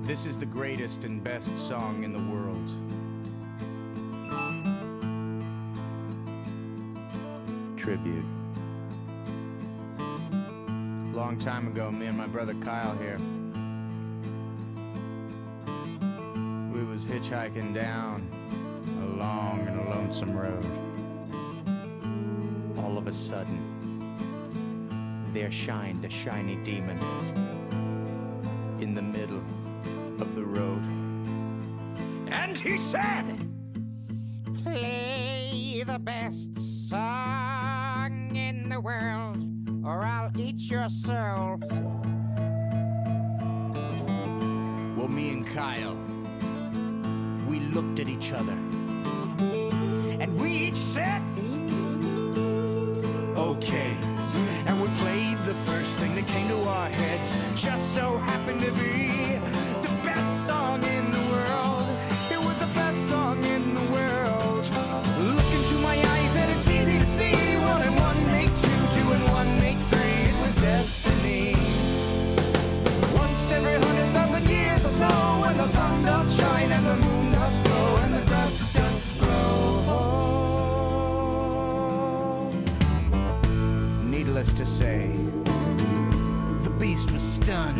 This is the greatest and best song in the world. Tribute. Long time ago, me and my brother Kyle here, we was hitchhiking down a long and a lonesome road. All of a sudden, there shined a shiny demon in the middle of the road. And he said, "Play the best song in the world, or I'll eat your soul." Well, me and Kyle, we looked at each other, and we each said, "Okay." And we played the first thing that came to our heads. Just so happened to be the best song in the world. It was the best song in the world. Look into my eyes and it's easy to see. 1 and 1 make 2, 2 and 1 make 3. It was destiny. Once every 100,000 years or so, when the sun doth shine and the moon doth glow and the grass doth grow. Needless to say, the beast was stunned.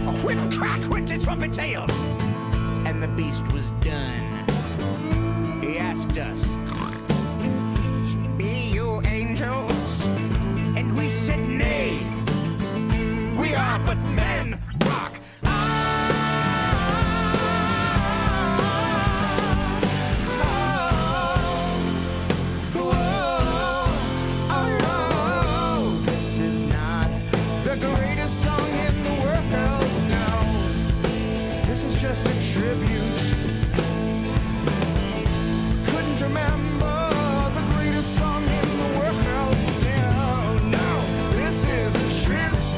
A whip crack went his trumpet tail, and the beast was done. He asked us, "Be you angels?" And we said, "Nay, we are but men." Rock. This is not the greatest song in the world, no. This is just a tribute. Couldn't remember the greatest song in the world, no, no. This is a tribute,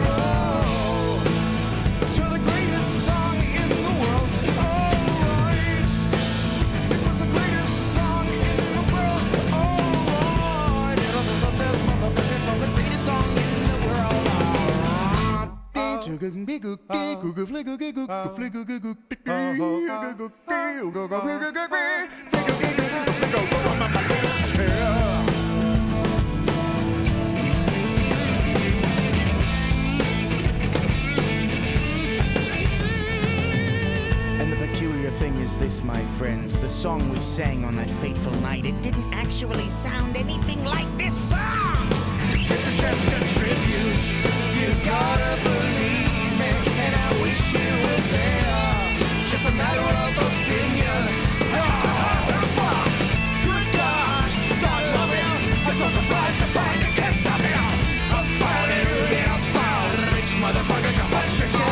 oh, to the greatest song in the world. Alright, it was the greatest song in the world. Alright, it was the best motherfucking song, the greatest song in the world. And the peculiar thing is this, my friends, the song we sang on that fateful night, it didn't actually sound anything like this song. This is just a tribute. You gotta believe me, and I wish you were there. Just a matter of opinion. Good God, God love him. I'm so surprised to find you can't stop him. I'm finally about rich motherfucker to fight your chest.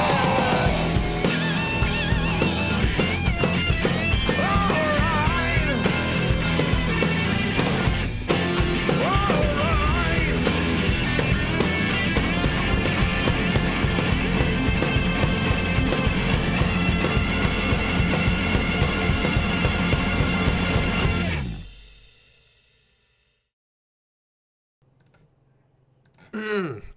Alright.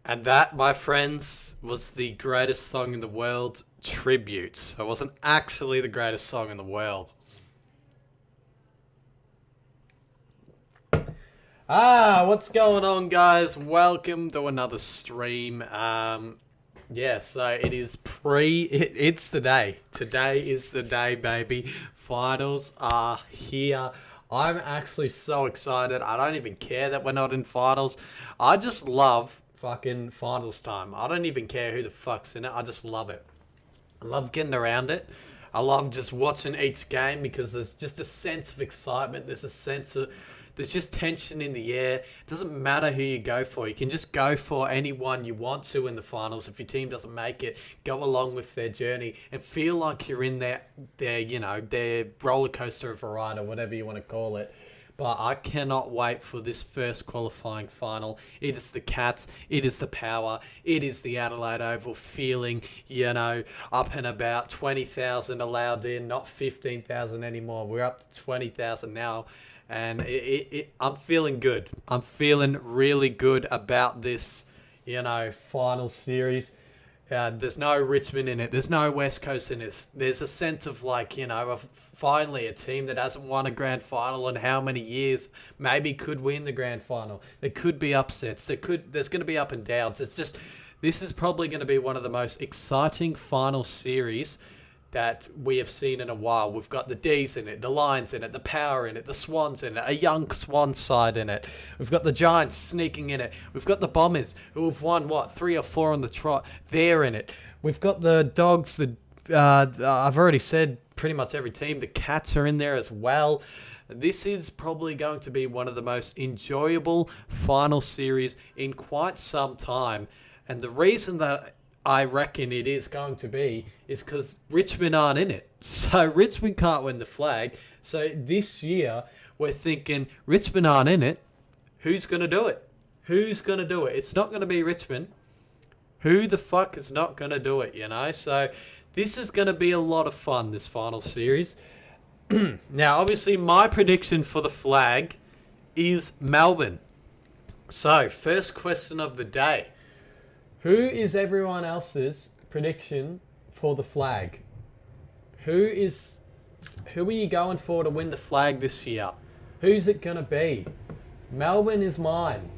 And that, my friends, was the greatest song in the world, Tribute. It wasn't actually the greatest song in the world. What's going on, guys? Welcome to another stream. Yeah, so it is it's the day. Today is the day, baby. Finals are here. I'm actually so excited. I don't even care that we're not in finals. I just love fucking finals time. I don't even care who the fuck's in it. I just love it. I love getting around it. I love just watching each game because there's just a sense of excitement. There's just tension in the air. It doesn't matter who you go for. You can just go for anyone you want to in the finals. If your team doesn't make it, go along with their journey and feel like you're in their roller coaster of a ride or whatever you want to call it. but I cannot wait for this first qualifying final. It is the Cats, it is the power, it is the Adelaide Oval feeling, up and about. 20,000 allowed in, not 15,000 anymore. We're up to 20,000 now, and I'm feeling good. I'm feeling really good about this, final series. There's no Richmond in it. There's no West Coast in it. There's a sense of of finally a team that hasn't won a grand final in how many years maybe could win the grand final. There could be upsets. There's going to be up and downs. This is probably going to be one of the most exciting final series that we have seen in a while. We've got the D's in it, the Lions in it, the Power in it, the Swans in it, a young Swan side in it. We've got the Giants sneaking in it. We've got the Bombers who have won, 3 or 4 on the trot. They're in it. We've got the Dogs, I've already said pretty much every team. The Cats are in there as well. This is probably going to be one of the most enjoyable final series in quite some time. And the reason that I reckon it is going to be is because Richmond aren't in it. So Richmond can't win the flag. So this year we're thinking Richmond aren't in it. Who's going to do it? Who's going to do it? It's not going to be Richmond. Who the fuck is not going to do it, So this is going to be a lot of fun, this final series. Now, obviously, my prediction for the flag is Melbourne. So, first question of the day. Who is everyone else's prediction for the flag? Who are you going for to win the flag this year? Who's it going to be? Melbourne is mine.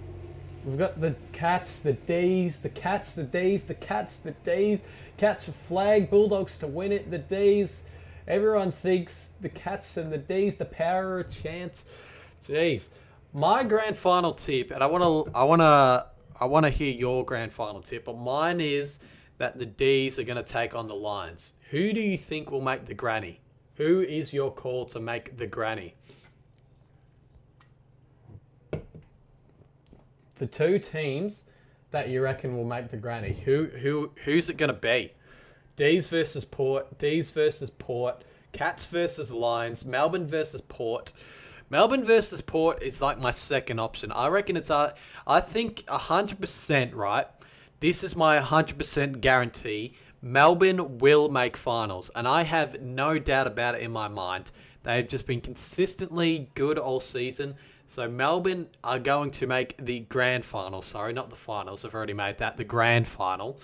We've got the Cats, the D's, the Cats, the D's, the Cats, the D's. Cats a flag, Bulldogs to win it, the D's. Everyone thinks the Cats and the D's, the Power are a chance. Jeez. My grand final tip, and I want to hear your grand final tip, but mine is that the D's are going to take on the Lions. Who do you think will make the granny? Who is your call to make the granny? The 2 teams that you reckon will make the granny. Who's it going to be? D's versus Port. D's versus Port. Cats versus Lions. Melbourne versus Port. Melbourne versus Port is like my second option. I reckon I think 100%, right? This is my 100% guarantee. Melbourne will make finals. And I have no doubt about it in my mind. They've just been consistently good all season. So Melbourne are going to make the grand final. Sorry, not the finals. I've already made that. The grand final.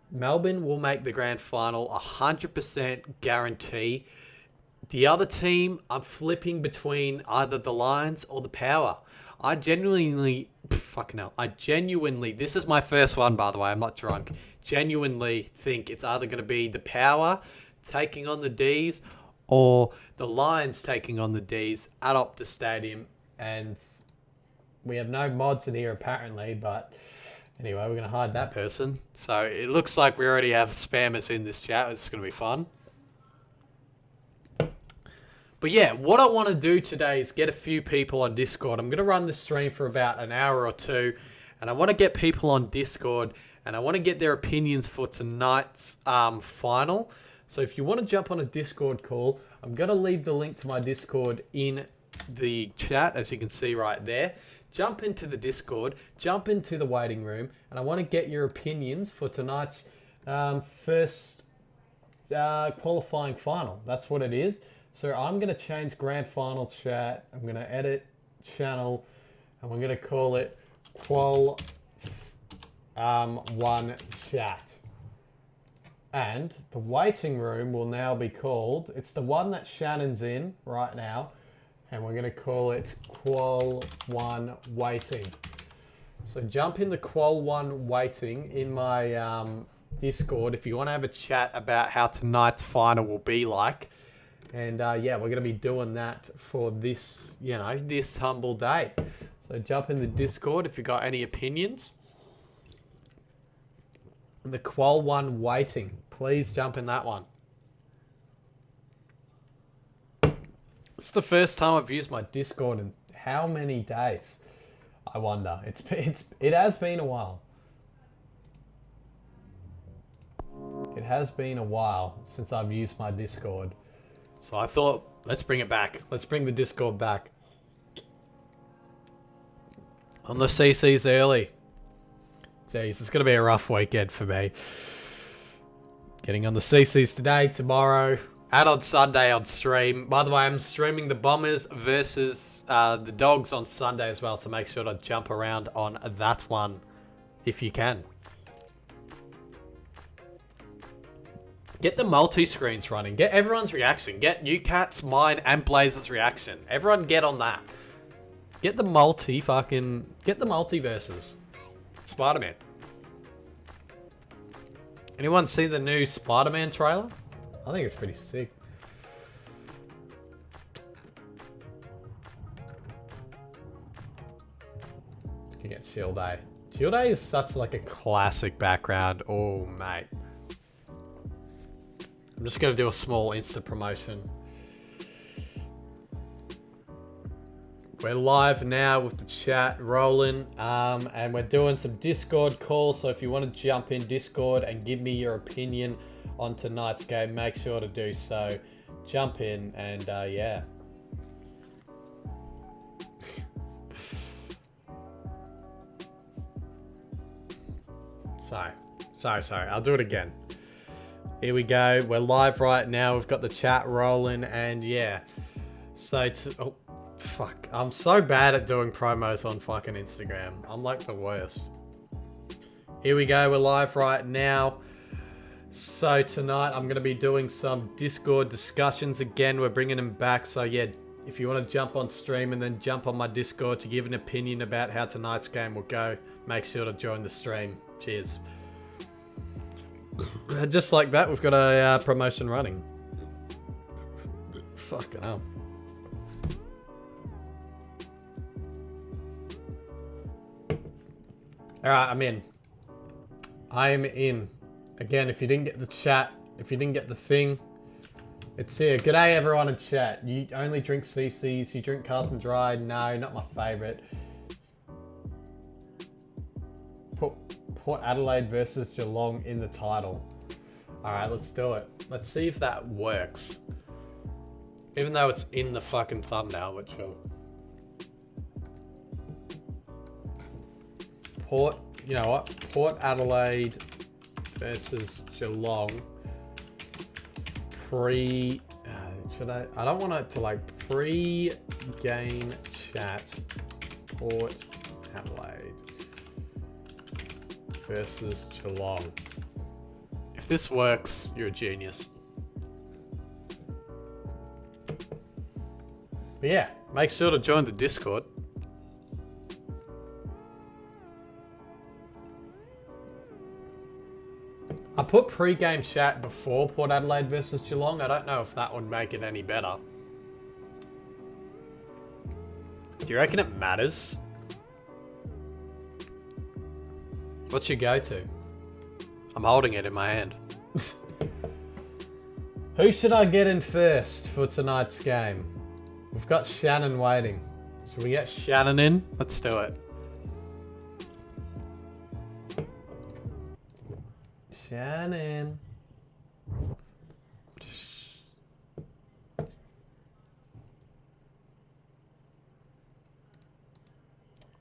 Melbourne will make the grand final. 100% guarantee. The other team, I'm flipping between either the Lions or the Power. I genuinely, this is my first one, by the way, I'm not drunk. Genuinely think it's either going to be the Power taking on the D's or the Lions taking on the D's at Optus Stadium. And we have no mods in here apparently, but anyway, we're going to hide that person. So it looks like we already have spammers in this chat. It's going to be fun. But yeah, what I want to do today is get a few people on Discord. I'm going to run this stream for about an hour or two, and I want to get people on Discord, and I want to get their opinions for tonight's final. So if you want to jump on a Discord call, I'm going to leave the link to my Discord in the chat, as you can see right there. Jump into the Discord, jump into the waiting room, and I want to get your opinions for tonight's first qualifying final. That's what it is. So I'm going to change grand final chat. I'm going to edit channel, and we're going to call it Qual 1 chat. And the waiting room will now be called, it's the one that Shannon's in right now, and we're going to call it Qual 1 waiting. So jump in the Qual 1 waiting in my Discord if you want to have a chat about how tonight's final will be like. And yeah, we're going to be doing that for this, this humble day. So jump in the Discord if you've got any opinions. And the Qual 1 waiting. Please jump in that one. It's the first time I've used my Discord in how many days? I wonder. It has been a while. It has been a while since I've used my Discord. So I thought, let's bring it back. Let's bring the Discord back. On the CCs early. Jeez, it's going to be a rough weekend for me. Getting on the CCs today, tomorrow, and on Sunday on stream. By the way, I'm streaming the Bombers versus the Dogs on Sunday as well, so make sure to jump around on that one if you can. Get the multi-screens running. Get everyone's reaction. Get UCAT's, mine, and Blazer's reaction. Everyone get on that. Get the multiverses. Spider-Man. Anyone see the new Spider-Man trailer? I think it's pretty sick. You get Shield A. Shield A is such like a classic background. Oh, mate. I'm just going to do a small Insta promotion. We're live now with the chat rolling, and we're doing some Discord calls, so if you want to jump in Discord and give me your opinion on tonight's game, make sure to do so. Jump in, and yeah. Sorry, I'll do it again. Here we go, we're live right now, we've got the chat rolling, and yeah. So, oh. Fuck, I'm so bad at doing promos on fucking Instagram. I'm like the worst. Here we go, we're live right now. So tonight I'm going to be doing some Discord discussions again. We're bringing them back. So yeah, if you want to jump on stream and then jump on my Discord to give an opinion about how tonight's game will go, make sure to join the stream. Cheers. Just like that, we've got a promotion running. Fucking hell. Alright, I'm in. I am in. Again, if you didn't get the chat, if you didn't get the thing, it's here. G'day everyone in chat. You only drink CCs, you drink Carlton Dry? No, not my favourite. Put Port Adelaide versus Geelong in the title. Alright, let's do it. Let's see if that works. Even though it's in the fucking thumbnail, but sure. You know what? Port Adelaide versus Geelong. I don't want it to like pre-game chat. Port Adelaide versus Geelong. If this works, you're a genius. But yeah, make sure to join the Discord. I put pre-game chat before Port Adelaide versus Geelong. I don't know if that would make it any better. Do you reckon it matters? What's your go-to? I'm holding it in my hand. Who should I get in first for tonight's game? We've got Shannon waiting. Should we get Shannon in? Let's do it. Shannon.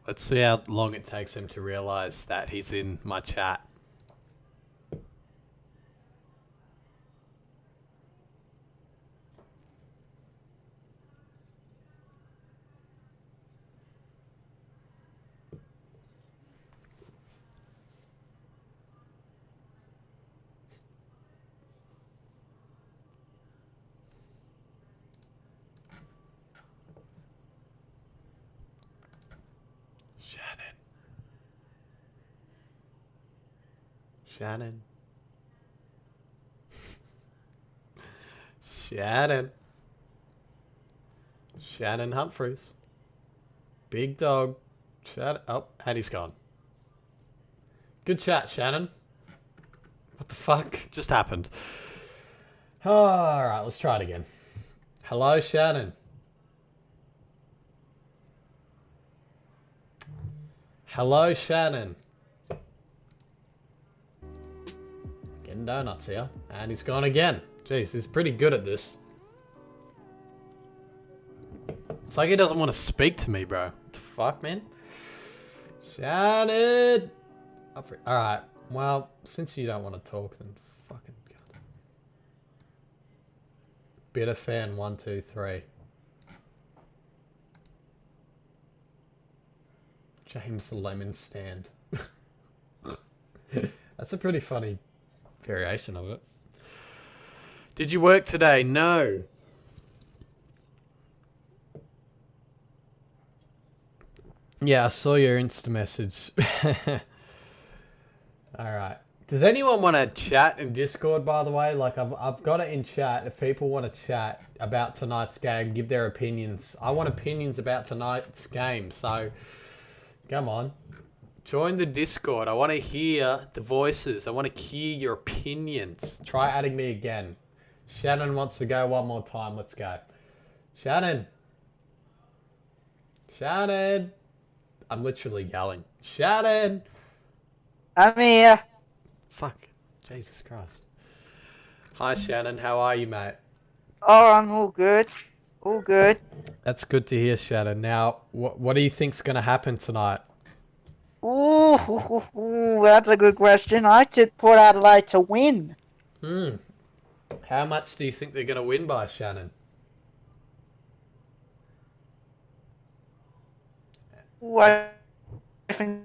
Let's see how long it takes him to realize that he's in my chat. Shannon. Shannon Humphreys. Big dog. Oh, and he's gone. Good chat, Shannon. What the fuck just happened? Oh, alright, let's try it again. Hello, Shannon. Hello, Shannon. Getting donuts here. And he's gone again. Jeez, he's pretty good at this. It's like he doesn't want to speak to me, bro. What the fuck, man? Shannon! Alright, well, since you don't want to talk, then fucking God. Bitter fan 1, 2, 3. James Lemon Stand. That's a pretty funny variation of it. Did you work today? No. Yeah, I saw your Insta message. Alright. Does anyone want to chat in Discord, by the way? Like, I've got it in chat. If people want to chat about tonight's game, give their opinions. I want opinions about tonight's game, so come on. Join the Discord. I want to hear the voices. I want to hear your opinions. Try adding me again. Shannon wants to go one more time. Let's go. Shannon. Shannon. I'm literally yelling. Shannon. I'm here. Fuck. Jesus Christ. Hi, Shannon. How are you, mate? Oh, I'm all good. All good. That's good to hear, Shannon. Now, what do you think's going to happen tonight? Ooh, that's a good question. I tipped Port Adelaide to win. How much do you think they're going to win by, Shannon? Ooh, I think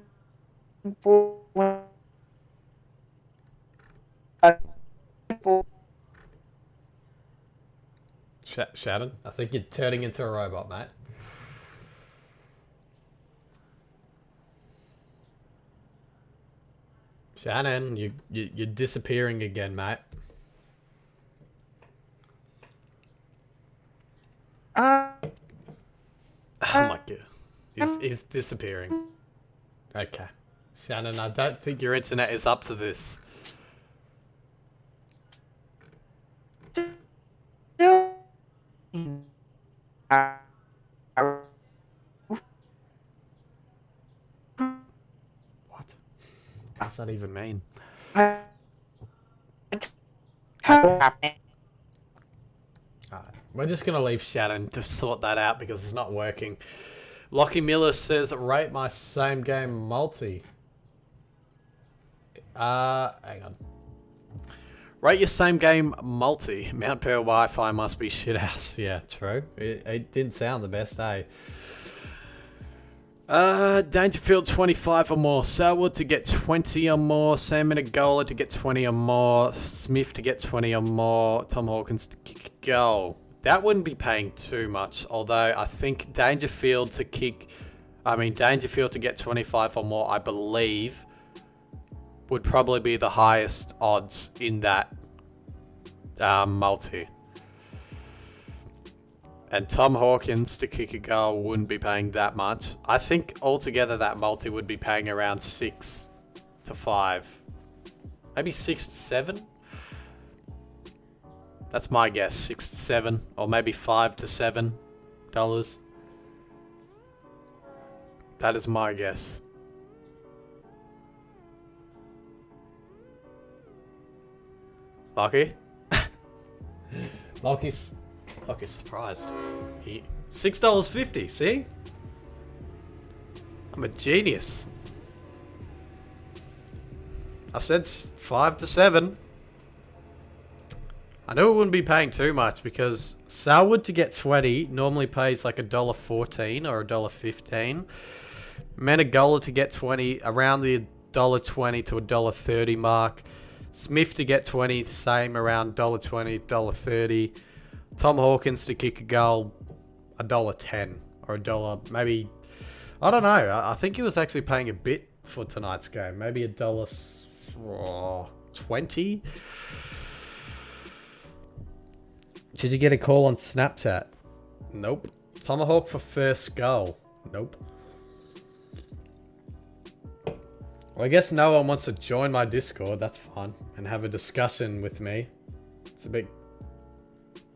Shannon, I think you're turning into a robot, mate. Shannon, you're disappearing again, mate. Oh my God. He's disappearing. Okay. Shannon, I don't think your internet is up to this. What? What's that even mean? We're just going to leave Shannon to sort that out because it's not working. Lockie Miller says, rate my same game multi. Hang on. Rate your same game multi. Mount Pearl Wi-Fi must be shit house. Yeah, true. It didn't sound the best, eh? Dangerfield 25 or more. Selwood to get 20 or more. Sam Menegola to get 20 or more. Smith to get 20 or more. Tom Hawkins to kick a goal. That wouldn't be paying too much, although I think Dangerfield to get 25 or more, I believe, would probably be the highest odds in that multi. And Tom Hawkins to kick a goal wouldn't be paying that much. I think altogether that multi would be paying around 6 to 5. Maybe 6 to 7? That's my guess, 6 to 7, or maybe $5 to $7. That is my guess. Lockie? Lockie's surprised. $6.50, see? I'm a genius. I said 5 to 7. I knew it wouldn't be paying too much because Selwood to get 20 normally pays like $1.14 or $1.15. Menegola to get 20 around the $1.20 to $1.30 mark. Smith to get 20, same around $1.20, $1.30. Tom Hawkins to kick a goal, $1.10 or $1, maybe. I don't know. I think he was actually paying a bit for tonight's game. Maybe $1.20. Did you get a call on Snapchat? Nope. Tomahawk for first goal. Nope. Well, I guess no one wants to join my Discord. That's fine. And have a discussion with me. It's a bit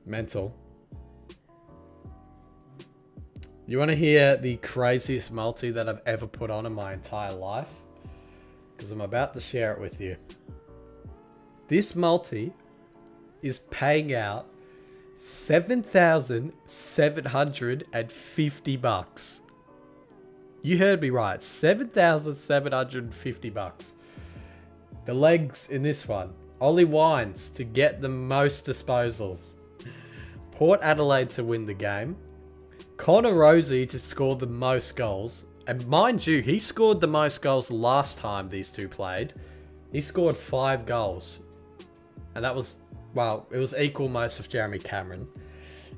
mental. You want to hear the craziest multi that I've ever put on in my entire life? Because I'm about to share it with you. This multi is paying out $7,750. You heard me right. $7,750. The legs in this one. Ollie Wines to get the most disposals. Port Adelaide to win the game. Connor Rosie to score the most goals. And mind you, he scored the most goals last time these two played. He scored 5 goals. And that was, well, it was equal most of Jeremy Cameron.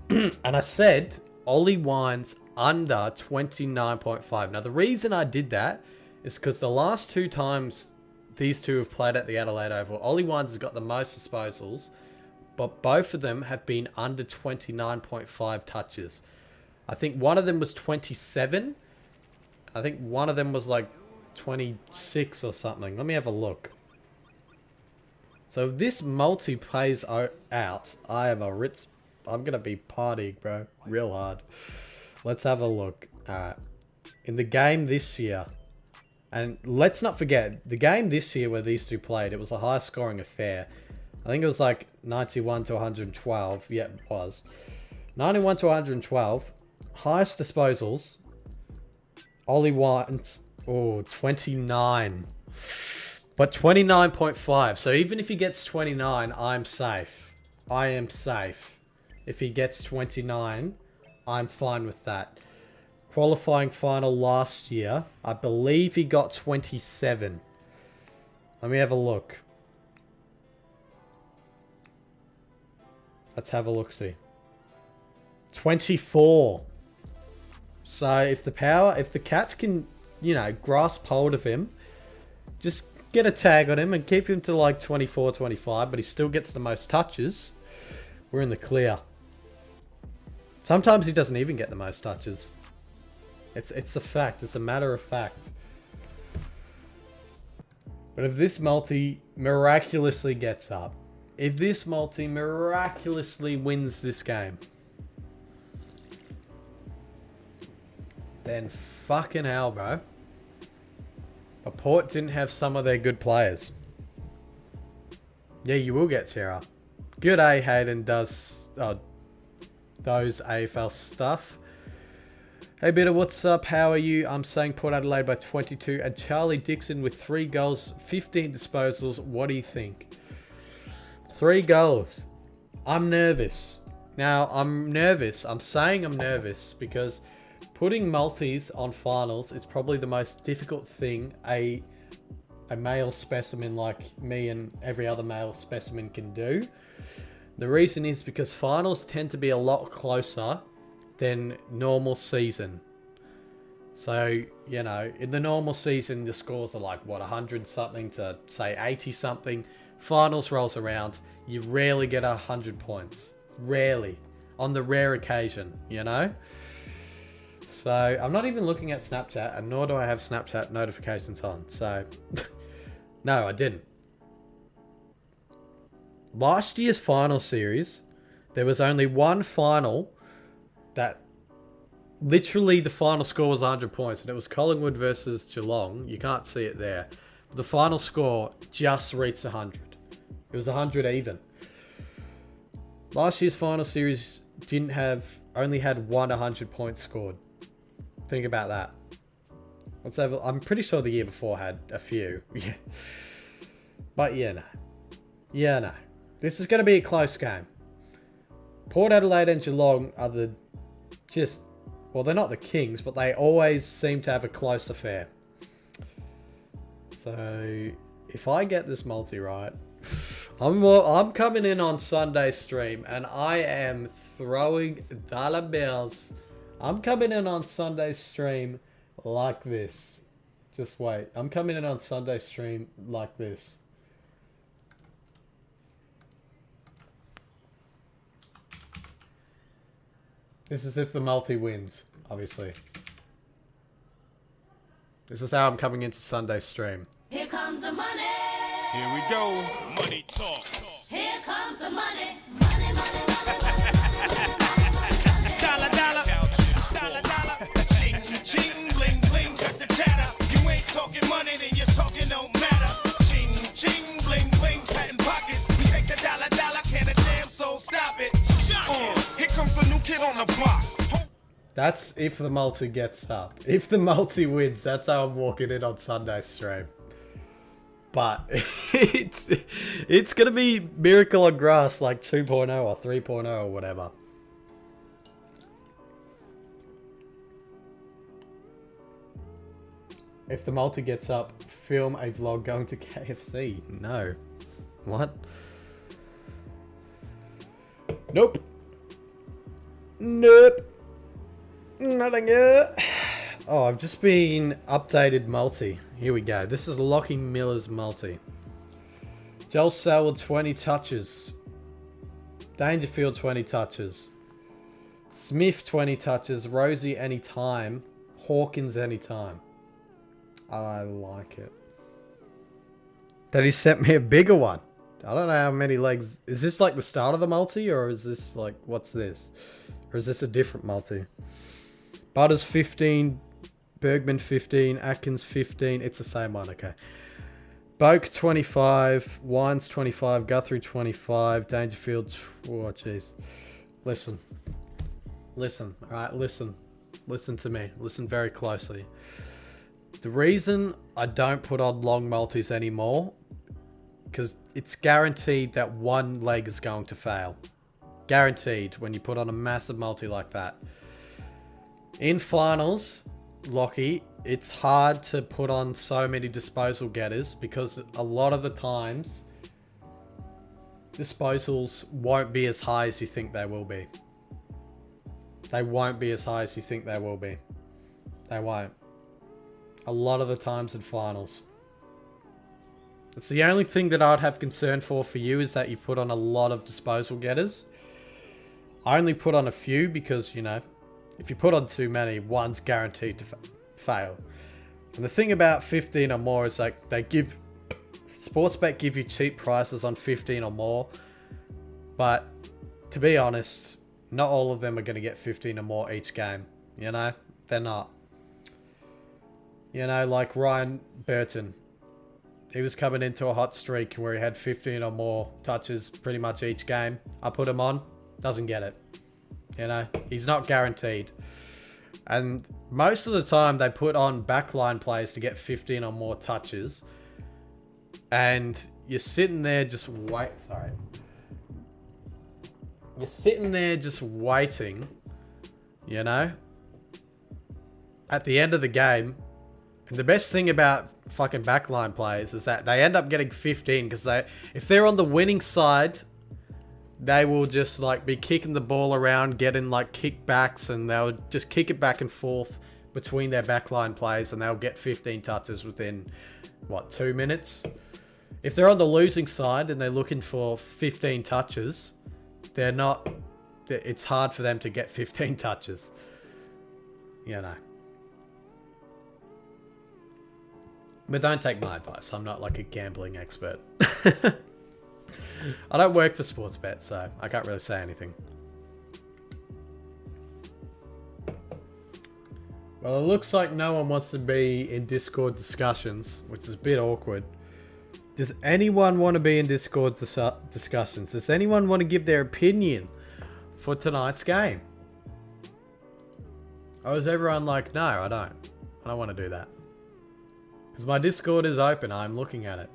And I said Ollie Wines under 29.5. Now, the reason I did that is because the last 2 times these two have played at the Adelaide Oval, Ollie Wines has got the most disposals, but both of them have been under 29.5 touches. I think one of them was 27. I think one of them was like 26 or something. Let me have a look. So if this multi plays out, I'm going to be partying, bro. Real hard. Let's have a look. In the game this year, and let's not forget, the game this year where these two played, it was a high scoring affair. I think it was like 91 to 112. Yeah, it was. 91 to 112. Highest disposals. Ollie Wines. Oh, 29. But 29.5. So even if he gets 29, I'm safe. I am safe. If he gets 29, I'm fine with that. Qualifying final last year, I believe he got 27. Let me have a look. Let's have a look-see. 24. So if the Cats can, you know, grasp hold of him, just get a tag on him and keep him to like 24, 25, but he still gets the most touches, we're in the clear. Sometimes he doesn't even get the most touches. It's a fact. It's a matter of fact. But if this multi miraculously gets up, if this multi miraculously wins this game, then fucking hell, bro. But Port didn't have some of their good players. Yeah, you will get Sarah. Good A Hayden does those AFL stuff. Hey Bitter, what's up? How are you? I'm saying Port Adelaide by 22 and Charlie Dixon with 3 goals, 15 disposals. What do you think? 3 goals. I'm nervous. Now, I'm nervous. I'm saying I'm nervous because putting multis on finals is probably the most difficult thing a male specimen like me and every other male specimen can do. The reason is because finals tend to be a lot closer than normal season. So, you know, in the normal season, the scores are like, what, 100 something to, say, 80 something. Finals rolls around, you rarely get 100 points. Rarely. On the rare occasion, you know? So, I'm not even looking at Snapchat, and nor do I have Snapchat notifications on. So, no, I didn't. Last year's final series, there was only one final that literally the final score was 100 points, and it was Collingwood versus Geelong. You can't see it there. But the final score just reached 100. It was 100 even. Last year's final series only had one 100 points scored. Think about that. I'm pretty sure the year before had a few. Yeah. But yeah, no. Yeah, no. This is going to be a close game. Port Adelaide and Geelong are well, they're not the kings, but they always seem to have a close affair. So, if I get this multi right, I'm coming in on Sunday stream, and I am throwing dollar bills. I'm coming in on Sunday stream like this. Just wait. I'm coming in on Sunday stream like this. This is if the multi wins, obviously. This is how I'm coming into Sunday stream. Here comes the money. Here we go. Money talk. Here comes the money. Money, money, money, Dollar, dollar. Dollar, dollar. Ching, ching, bling, bling, got the chatter. You ain't talking money, then your talking don't matter. Ching, ching, bling, bling, patent pockets. We take the dollar, dollar, can a damn soul stop it. Here comes the new kid on the block. That's if the multi gets up. If the multi wins, that's how I'm walking in on Sunday's stream. But it's gonna be Miracle on Grass like 2.0 or 3.0 or whatever. If the multi gets up, film a vlog going to KFC. No. What? Nope. Nope. Nothing yet. Oh, I've just been updated multi. Here we go. This is Lockie Miller's multi. Joel Selwood 20 touches. Dangerfield 20 touches. Smith 20 touches. Rosie anytime. Hawkins anytime. I like it. Then he sent me a bigger one. I don't know how many legs. Is this like the start of the multi, or is this like, what's this? Or is this a different multi? Butters 15, Bergman 15, Atkins 15. It's the same one, okay. Boak 25, Wines 25, Guthrie 25, Dangerfield. Oh, jeez. Listen. Listen, alright, listen. Listen to me. Listen very closely. The reason I don't put on long multis anymore, because it's guaranteed that one leg is going to fail. Guaranteed when you put on a massive multi like that. In finals, Lockie, it's hard to put on so many disposal getters because a lot of the times disposals won't be as high as you think they will be. They won't be as high as you think they will be. They won't. A lot of the times in finals. It's the only thing that I'd have concern for you is that you've put on a lot of disposal getters. I only put on a few because, you know, if you put on too many, one's guaranteed to fail. And the thing about 15 or more is like they give... Sportsbet give you cheap prices on 15 or more. But to be honest, not all of them are going to get 15 or more each game. You know? They're not. You know, like Ryan Burton. He was coming into a hot streak where he had 15 or more touches pretty much each game. I put him on. Doesn't get it. You know, he's not guaranteed. And most of the time they put on backline players to get 15 or more touches. And you're sitting there just You're sitting there just waiting, you know, at the end of the game. And the best thing about fucking backline players is that they end up getting 15 because if they're on the winning side, they will just like be kicking the ball around, getting like kickbacks, and they'll just kick it back and forth between their backline players, and they'll get 15 touches within, what, 2 minutes? If they're on the losing side and they're looking for 15 touches, it's hard for them to get 15 touches. You know. But don't take my advice. I'm not like a gambling expert. I don't work for Sportsbet, so I can't really say anything. Well, it looks like no one wants to be in Discord discussions, which is a bit awkward. Does anyone want to be in Discord discussions? Does anyone want to give their opinion for tonight's game? Or is everyone like, no, I don't want to do that. Because my Discord is open, I'm looking at it.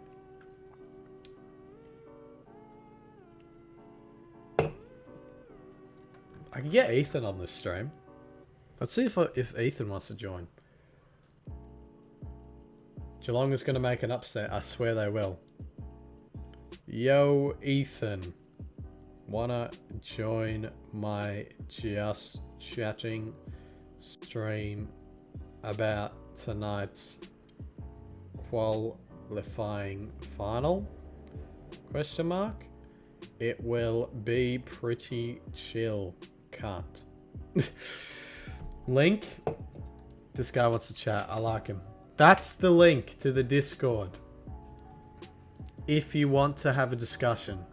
I can get Ethan on this stream. Let's see if Ethan wants to join. Geelong is going to make an upset. I swear they will. Yo, Ethan. Wanna join my just chatting stream about tonight's qualifying final? Question mark. It will be pretty chill. Can't. Link. This guy wants to chat. I like him. That's the link to the Discord. If you want to have a discussion.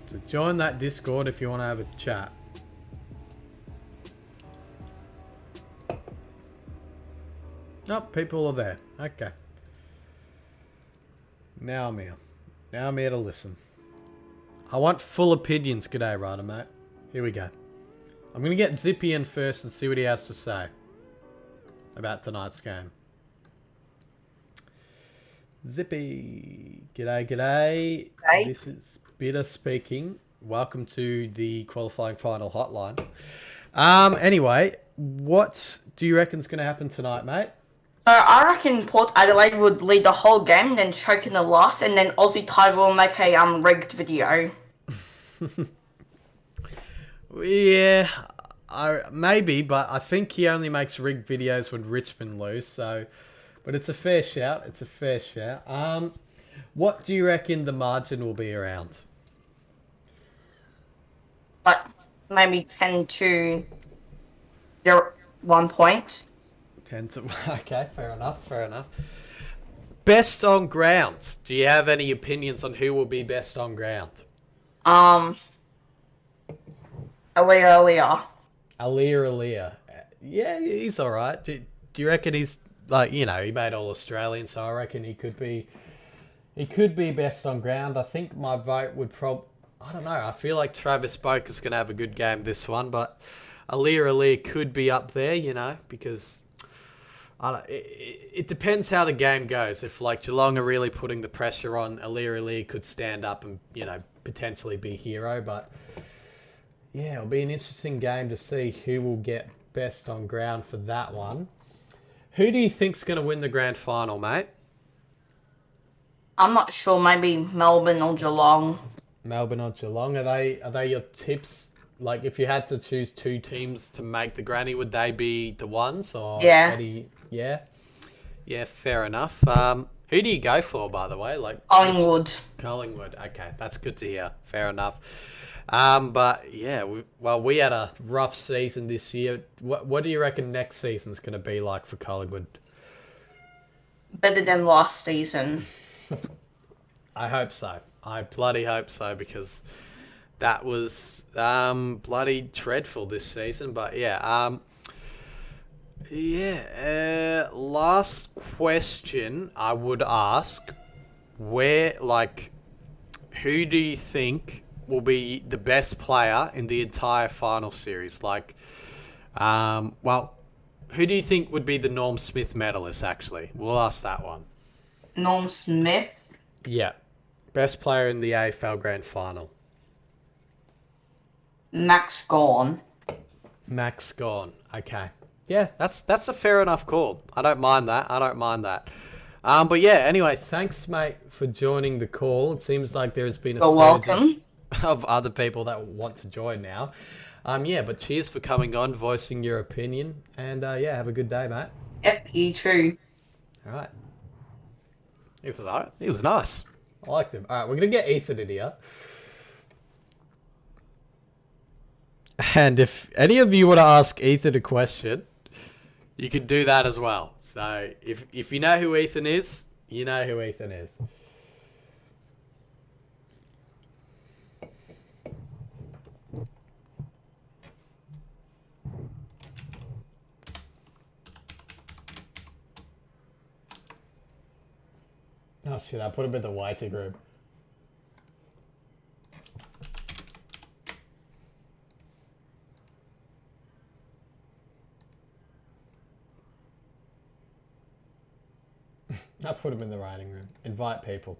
So join that Discord if you want to have a chat. Nope, people are there. Okay. Now I'm here. Now I'm here to listen. I want full opinions. G'day, Ryder, mate. Here we go. I'm going to get Zippy in first and see what he has to say about tonight's game. Zippy. G'day, g'day. Hey. This is Bitter speaking. Welcome to the qualifying final hotline. Anyway, what do you reckon's going to happen tonight, mate? So I reckon Port Adelaide would lead the whole game, then choke in the last, and then Aussie Tiger will make a rigged video. Yeah, maybe, but I think he only makes rigged videos when Richmond lose. So, but it's a fair shout. It's a fair shout. What do you reckon the margin will be around? Like maybe 10 to 0, 1 point. 10 to okay, fair enough. Fair enough. Best on ground. Do you have any opinions on who will be best on ground? Earlier. Alia. Yeah, he's all right. Do you reckon he's like, he made All Australian, so I reckon he could be best on ground. I think my vote would I don't know. I feel like Travis Boak is going to have a good game this one, but Alia could be up there, because it depends how the game goes. If like Geelong are really putting the pressure on, Alia could stand up and potentially be hero. But yeah, it'll be an interesting game to see who will get best on ground for that one. Who do you think's going to win the grand final, mate? I'm not sure. Maybe Melbourne or Geelong. Melbourne or Geelong? Are they your tips? Like, if you had to choose two teams to make the granny, would they be the ones? Or Yeah. Yeah, fair enough. Who do you go for, by the way? Like Collingwood. Collingwood. Okay, that's good to hear. Fair enough. But yeah, we had a rough season this year. What do you reckon next season's going to be like for Collingwood? Better than last season. I hope so. I bloody hope so, because that was bloody dreadful this season. But yeah, last question I would ask: who do you think will be the best player in the entire final series? Like, who do you think would be the Norm Smith medalist? Actually, we'll ask that one. Norm Smith. Yeah, best player in the AFL Grand Final. Max Gawn. Max Gawn. Okay. Yeah, that's a fair enough call. I don't mind that. But yeah, anyway, thanks, mate, for joining the call. It seems like there's been a You're surge welcome. of other people that want to join now. But cheers for coming on, voicing your opinion, and have a good day, mate. Yep, you too. All right. It was nice. I liked him. All right, we're gonna get Ethan in here. And if any of you want to ask Ethan a question, you can do that as well. So if you know who Ethan is, you know who Ethan is. Oh shit, I put him in the waiting room. I put him in the writing room. Invite people.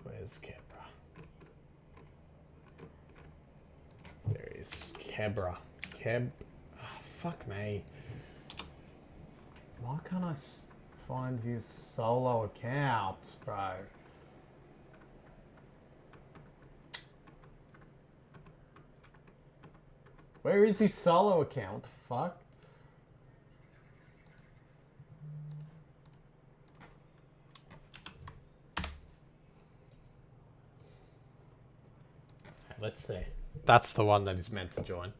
Where's Kebra? There he is. Kebra. Fuck me. Why can't I find his solo account, bro? Where is his solo account? What the fuck? Let's see. That's the one that is meant to join.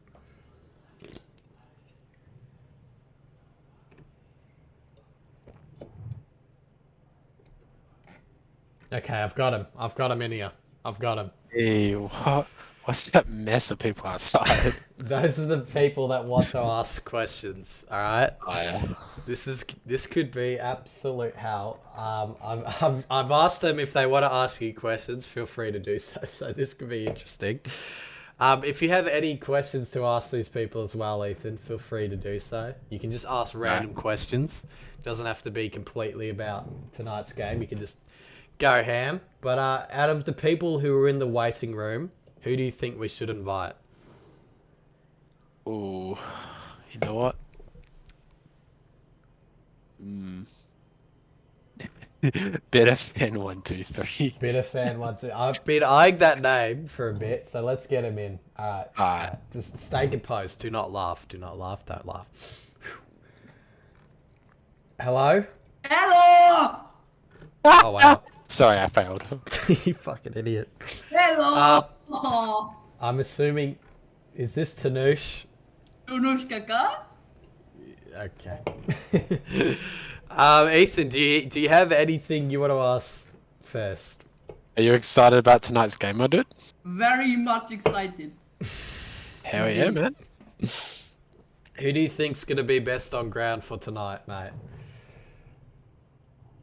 Okay, I've got him. I've got him in here. I've got him. Hey, what? What's that mess of people outside? Those are the people that want to ask questions. All right. Oh, yeah. This could be absolute hell. I've asked them if they want to ask you questions. Feel free to do so. So this could be interesting. If you have any questions to ask these people as well, Ethan, feel free to do so. You can just ask random questions. Doesn't have to be completely about tonight's game. You can just go ham. But out of the people who are in the waiting room, who do you think we should invite? Ooh, you know what? Better fan 123. Bit of fan one, two. I've been eyeing that name for a bit, so let's get him in. All right. Just stay composed. Do not laugh. Do not laugh. Don't laugh. Hello? Hello! Oh, wow. Sorry, I failed. You fucking idiot. Hello! I'm assuming... Is this Tanush? Tunush Kaka? Okay. Ethan, do you have anything you want to ask first? Are you excited about tonight's game, my dude? Very much excited. Hell yeah, man. Who do you think's going to be best on ground for tonight, mate?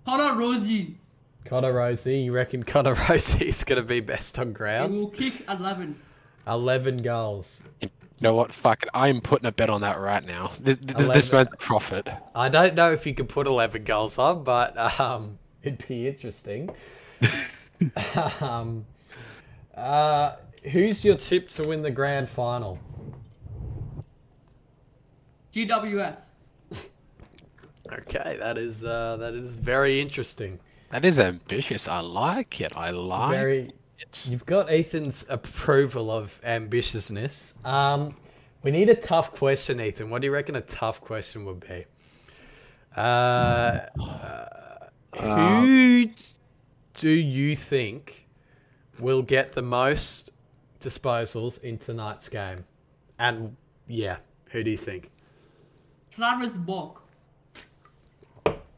Connor Rosie. Connor Rosie? You reckon Connor Rosie's going to be best on He ground? will kick 11. 11 goals. You know what? Fuck it. I'm putting a bet on that right now. This 11. man's a profit. I don't know if you could put 11 goals on, but it'd be interesting. Who's your tip to win the grand final? GWS. Okay, that is very interesting. That is ambitious. I like it. I like Very. You've got Ethan's approval of ambitiousness. We need a tough question, Ethan. What do you reckon a tough question would be? Who do you think will get the most disposals in tonight's game? And yeah, who do you think? Travis Bock.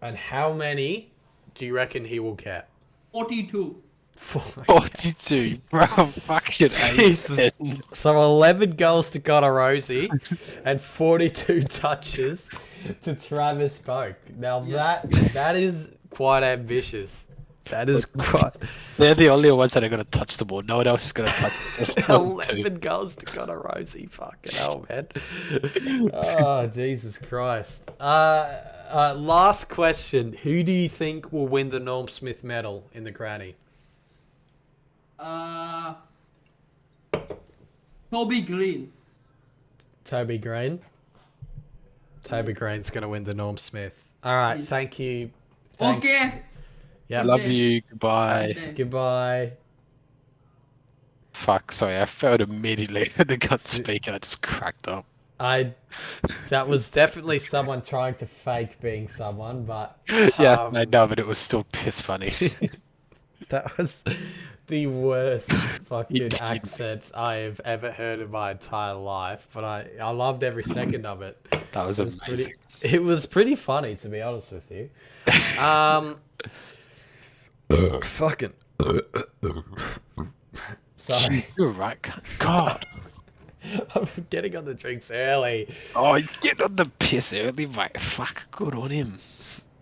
And how many do you reckon he will get? 42. 42, bro. Fucking Jesus. Ethan. So 11 goals to Connor Rosie and 42 touches to Travis Boak. Now that is quite ambitious. That is quite... They're the only ones that are going to touch the ball. No one else is going to touch it. Just those 11 two. goals to Connor Rosie. Fucking hell, man. Oh, Jesus Christ. Last question. Who do you think will win the Norm Smith medal in the granny? Toby Green. Toby Green. Toby Green's going to win the Norm Smith. All right, thank you. Thanks. Okay. Yeah. Love you. Goodbye. Okay. Goodbye. Fuck, sorry. I failed immediately. The gun speaking. I just cracked up. That was definitely someone trying to fake being someone, but Yeah, I know, but it was still piss funny. that was the worst fucking Indeed. accents I have ever heard in my entire life. But I loved every second of it. That was amazing. It was pretty funny, to be honest with you. Fucking. Sorry, You're right. God. I'm getting on the drinks early. Oh, you get on the piss early, mate. Fuck, good on him.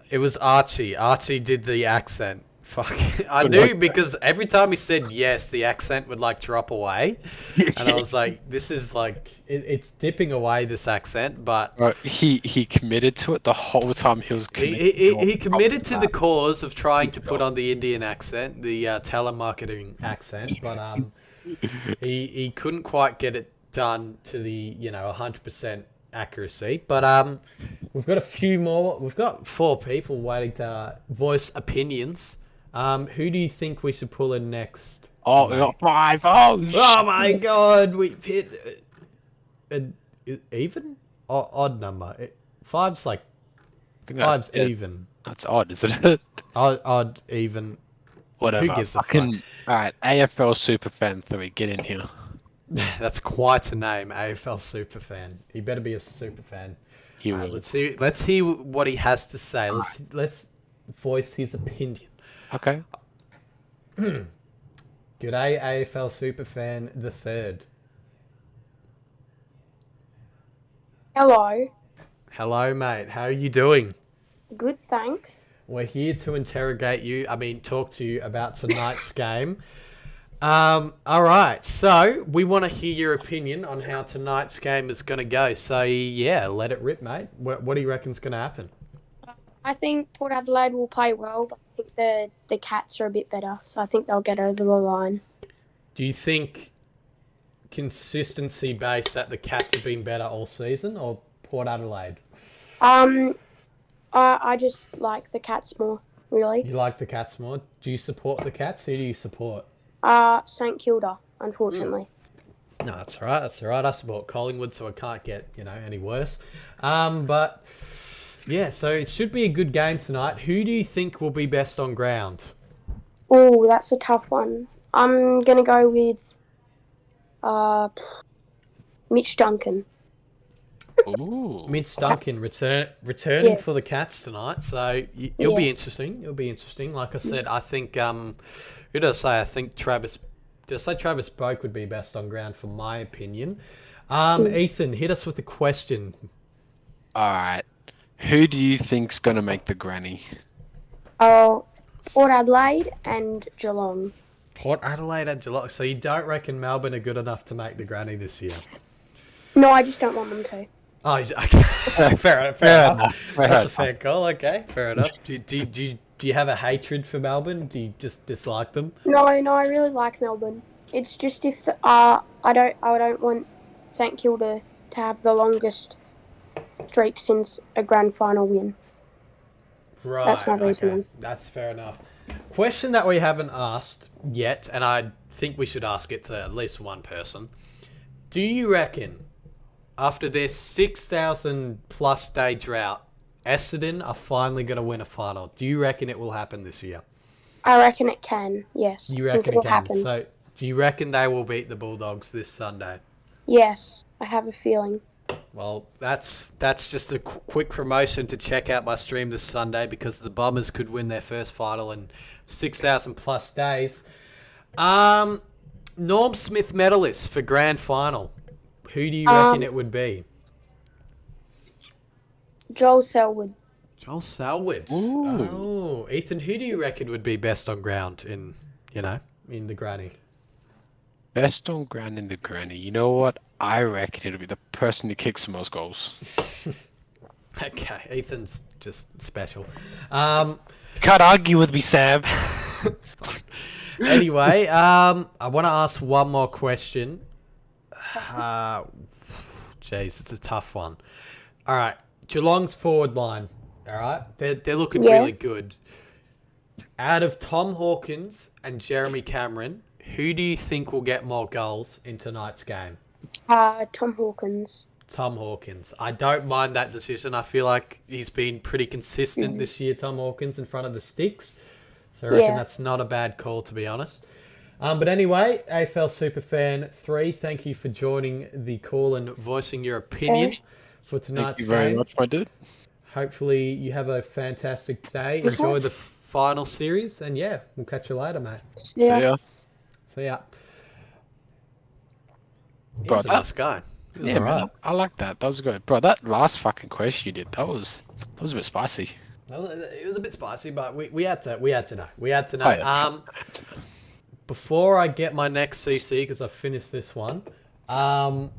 It was Archie. Archie did the accent. Fuck. I Good knew luck. because every time he said yes, the accent would like drop away. And I was like, this is like, it's dipping away, this accent, but He committed to it the whole time he was committed. he committed to the cause of trying to put on the Indian accent, the telemarketing accent, but he couldn't quite get it done to the 100% accuracy. But we've got a few more. We've got 4 people waiting to voice opinions. Who do you think we should pull in next? Oh, we got 5. Oh, Oh my god, we've hit an even or odd number. Five's like five's even. That's odd, isn't it? Odd, even. Whatever. Who gives a fuck? Alright, AFL Superfan 3, get in here. That's quite a name, AFL superfan. He better be a superfan. He will. Let's hear what he has to say. Let's voice his opinion. Okay. G'day, AFL Superfan the third. Hello. Hello, mate. How are you doing? Good, thanks. We're here to talk to you about tonight's game. All right, so we want to hear your opinion on how tonight's game is going to go. So, yeah, let it rip, mate. What do you reckon's going to happen? I think Port Adelaide will play well, but I think the Cats are a bit better, so I think they'll get over the line. Do you think consistency based that the Cats have been better all season, or Port Adelaide? I just like the Cats more, really. You like the Cats more? Do you support the Cats? Who do you support? St Kilda, unfortunately. No, that's all right. That's all right. I support Collingwood, so I can't get, any worse. But, yeah, so it should be a good game tonight. Who do you think will be best on ground? Oh, that's a tough one. I'm going to go with Mitch Duncan. Ooh. Mitch Duncan returning Yes. for the Cats tonight, so it'll be Yes. interesting. It'll be interesting. Like I said, I think who did I say? I think Travis Boak would be best on ground, for my opinion. Ethan, hit us with the question. All right. Who do you think's gonna make the granny? Oh, Port Adelaide and Geelong. Port Adelaide and Geelong. So you don't reckon Melbourne are good enough to make the granny this year? No, I just don't want them to. Oh, okay. fair enough. That's a fair call. Okay, fair enough. Do you have a hatred for Melbourne? Do you just dislike them? No, I really like Melbourne. It's just if I don't want St Kilda to have the longest streak since a grand final win. Right. That's my reasoning. Okay. That's fair enough. Question that we haven't asked yet, and I think we should ask it to at least one person. Do you reckon, after their 6,000 plus day drought, Essendon are finally going to win a final? Do you reckon it will happen this year? I reckon it can, yes. You I think reckon it will can? happen. So, do you reckon they will beat the Bulldogs this Sunday? Yes, I have a feeling. Well, that's just a quick promotion to check out my stream this Sunday, because the Bombers could win their first final in 6,000 plus days. Norm Smith medalist for grand final. Who do you reckon it would be? Joel Selwood. Joel Selwood. Ooh. Oh, Ethan, who do you reckon would be best on ground in the granny? Best on ground in the granny. You know what? I reckon it'll be the person who kicks the most goals. Okay, Ethan's just special. You can't argue with me, Sam. Anyway, I want to ask one more question. Jeez, it's a tough one. All right, Geelong's forward line. All right, they're looking really good. Out of Tom Hawkins and Jeremy Cameron, who do you think will get more goals in tonight's game? Tom Hawkins. Tom Hawkins. I don't mind that decision. I feel like he's been pretty consistent this year, Tom Hawkins, in front of the sticks. So I reckon that's not a bad call, to be honest. But anyway, AFL Superfan 3, thank you for joining the call and voicing your opinion for tonight's Thank you very game. much, my dude. Hopefully you have a fantastic day. Enjoy the final series. And yeah, we'll catch you later, mate. See ya. See ya. Bro, He's a nice guy. He was Yeah, alright. man, I like that. That was good, bro. That last fucking question you did, that was a bit spicy. Well, it was a bit spicy, but we had to know. We had to know. Oh, yeah. Before I get my next CC, because I've finished this one, I'll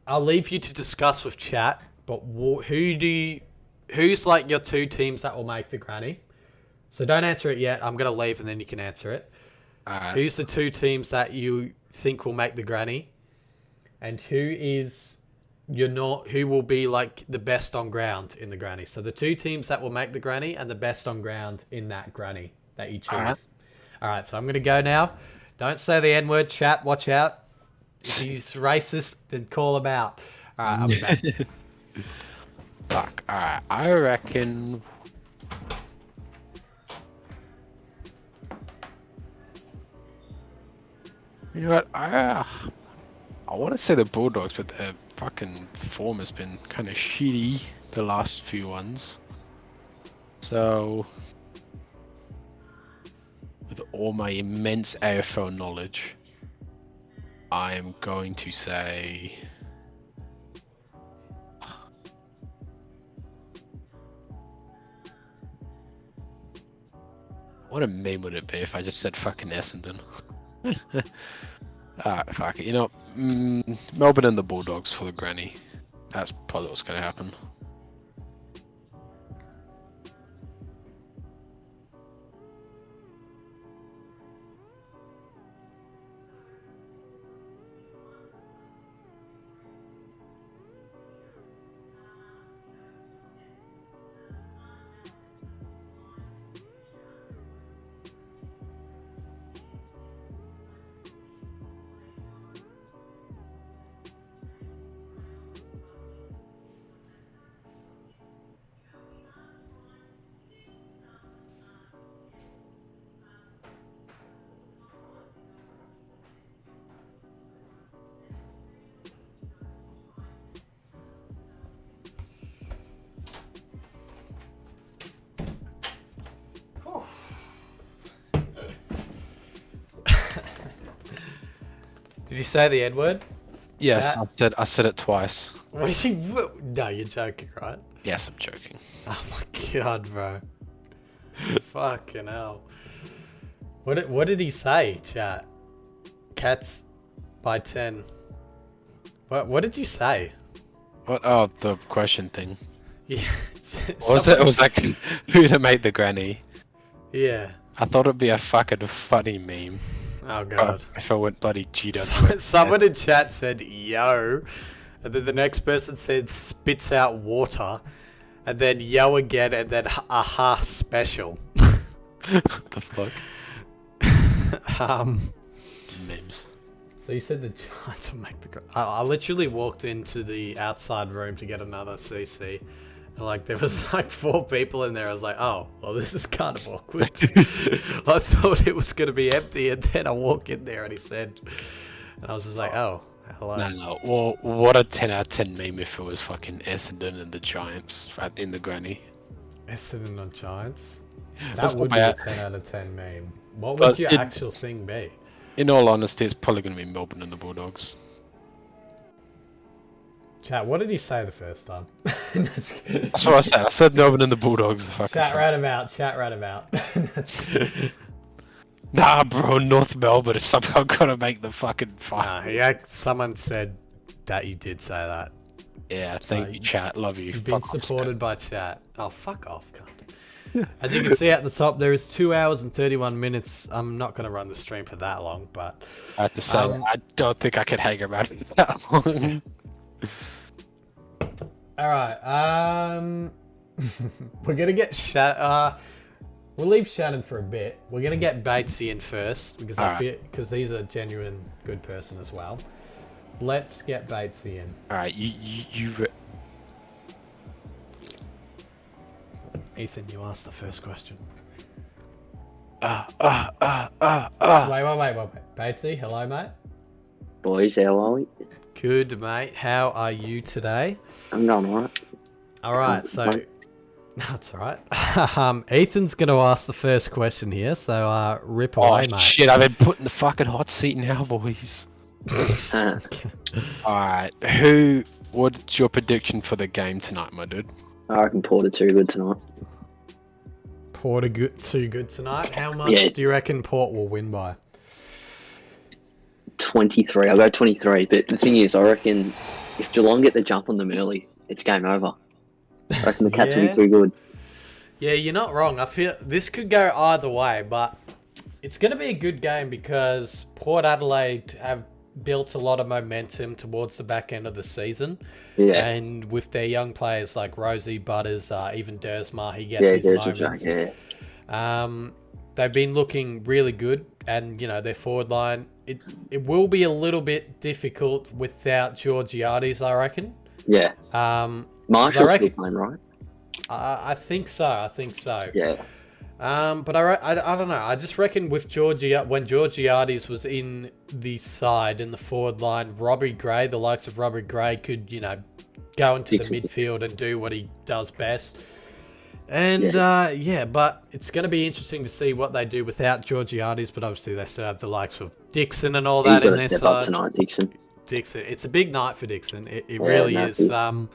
leave you to discuss with chat. But who's like your two teams that will make the granny? So don't answer it yet. I'm gonna leave and then you can answer it. Alright. Who's the two teams that you think will make the granny, and who will be like the best on ground in the granny? So the two teams that will make the granny and the best on ground in that granny that you choose. All right, so I'm going to go now. Don't say the N-word, chat. Watch out. If he's racist, then call him out. All right, I'll be back. Fuck. Alright, I reckon. You know what? I want to say the Bulldogs, but their fucking form has been kind of shitty the last few ones. So with all my immense AFL knowledge, I am going to say. What a meme would it be if I just said fucking Essendon? Alright, fuck it. You know, Melbourne and the Bulldogs for the granny. That's probably what's going to happen. Did you say the N word? Yes, Chat? I said it twice. What are you? No, you're joking, right? Yes, I'm joking. Oh my god, bro. Fucking hell. What did he say, chat? Cats by 10. What did you say? What? Oh, the question thing. Yeah. What was it? It was like, who to make the granny? Yeah. I thought it'd be a fucking funny meme. Oh god. If I went bloody GW. Someone in chat said yo, and then the next person said spits out water, and then yo again, and then aha special. What the fuck? Memes. So you said the Giants will make the. I literally walked into the outside room to get another CC. And like there was like 4 people in there. I was like, oh, well, this is kind of awkward. I thought it was gonna be empty, and then I walk in there and he said, and I was just like, oh, hello. No. Well, what a 10 out of 10 meme if it was fucking Essendon and the Giants in the granny. Essendon on Giants. That's That would not be a bad. 10 out of 10 meme. What But would your it- actual thing be? In all honesty, it's probably gonna be Melbourne and the Bulldogs. Chat, what did you say the first time? That's good. That's what I said. I said Melbourne and the Bulldogs. Are fucking Chat fun. right about. Chat right about. Nah, bro, North Melbourne is somehow gonna make the fucking final. yeah, someone said that you did say that. Yeah, thank you, chat. Love you. You've been Fuck off, supported by chat. Oh, fuck off, cunt. As you can see at the top, there is 2 hours and 31 minutes. I'm not going to run the stream for that long, but... I have to say, I don't think I can hang around for that long. Alright, we're going to get we'll leave Shannon for a bit. We're going to get Batesy in first, because because he's a genuine good person as well. Let's get Batesy in. Alright, you Ethan, you asked the first question. Wait. Wait. Batesy, hello, mate. Boys, how are we? Good, mate. How are you today? I'm going alright. Alright, so... That's alright. Ethan's going to ask the first question here, so rip away, mate. Shit, I've been put in the fucking hot seat now, boys. Alright, what's your prediction for the game tonight, my dude? I reckon Porter too good tonight. Port too good tonight. How much Yeah. do you reckon Port will win by? 23. I'll go 23. But the thing is, I reckon if Geelong get the jump on them early, it's game over. I reckon the Cats will Yeah. be too good. Yeah, you're not wrong. I feel this could go either way, but it's going to be a good game because Port Adelaide have built a lot of momentum towards the back end of the season. Yeah. And with their young players like Rosie, Butters, even Dersma, he gets his there's a moments. joke, yeah. They've been looking really good, and you know their forward line. It will be a little bit difficult without Georgiades, I reckon. Yeah. Marshall's reckon- still playing, right? I think so. Yeah. But I don't know. I just reckon with when Georgiades was in the side in the forward line, Robbie Gray, the likes of Robbie Gray, could go into Fix the it. midfield and do what he does best. And but it's going to be interesting to see what they do without Georgiades. But obviously, they still have the likes of Dixon and all He's that in got their to step up side. tonight, Dixon. Dixon, it's a big night for Dixon. It really is. massive.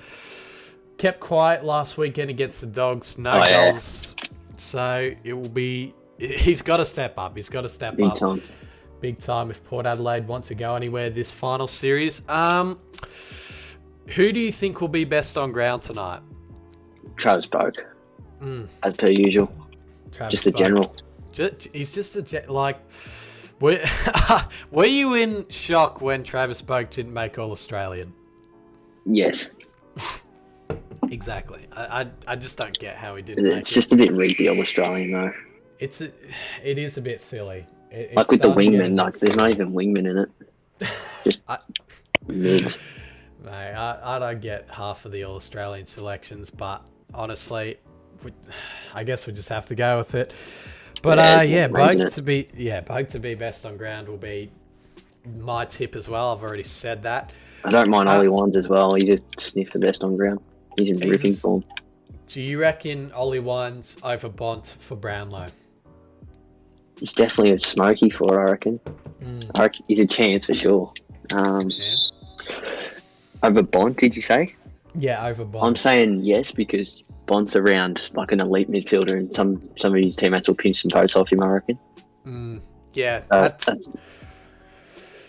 Kept quiet last weekend against the Dogs, no yeah. goals. So it will be. He's got to step up. He's got to step Big up time. big time if Port Adelaide want to go anywhere this final series. Who do you think will be best on ground tonight? Travis Boak. As per usual. Travis Just a Boak. general. He's just like. Were you in shock when Travis Boak didn't make All Australian? Yes. Exactly. I just don't get how he didn't make It's it. just a bit rigged, the Australian, though. It is a bit silly. Like with the starting to get a wingman, bit like there's silly. not even wingman in it. Just mids. Mate, I don't get half of the All Australian selections, but honestly, I guess we just have to go with it. But Boak to be best on ground will be my tip as well. I've already said that. I don't mind Ollie Wines as well. He's a sniff the best on ground. He's in ripping form. Do you reckon Ollie Wines over Bont for Brownlow? He's definitely a smoky for it, I reckon. I reckon he's a chance for sure. Chance? Over Bont, did you say? Yeah, over Bont. I'm saying yes because Bont's around like an elite midfielder, and some of his teammates will pinch some votes off him, I reckon. Yeah, That's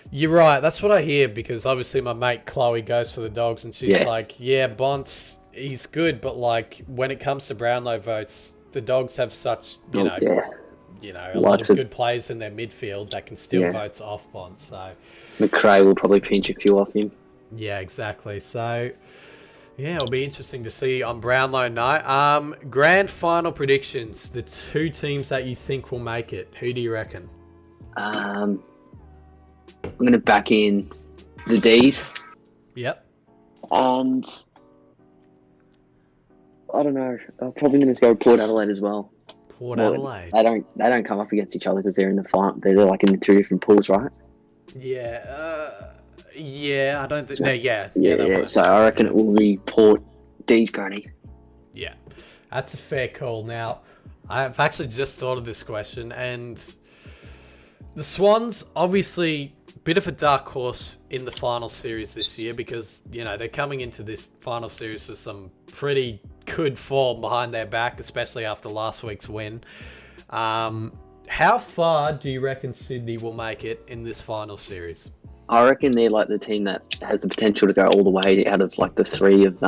you're right. That's what I hear because obviously my mate Chloe goes for the Dogs, and she's like, "Yeah, Bont, he's good, but like when it comes to Brownlow votes, the Dogs have such a lot of good players in their midfield that can steal votes off Bont." So McRae will probably pinch a few off him. yeah, exactly. So yeah, it'll be interesting to see on Brownlow night. Grand final predictions: the two teams that you think will make it. Who do you reckon? I'm going to back in the D's. Yep. And I don't know. I'm probably going to go Port Adelaide as well. Port Adelaide. They don't come up against each other because they're in the final. They're like in the two different pools, right? Yeah. Yeah. I don't think. No, Yeah. yeah. So I reckon it will be Port D's granny. Yeah, that's a fair call. Now, I've actually just thought of this question, and the Swans, obviously, bit of a dark horse in the final series this year because, they're coming into this final series with some pretty good form behind their back, especially after last week's win. How far do you reckon Sydney will make it in this final series? I reckon they're like the team that has the potential to go all the way out of like the three of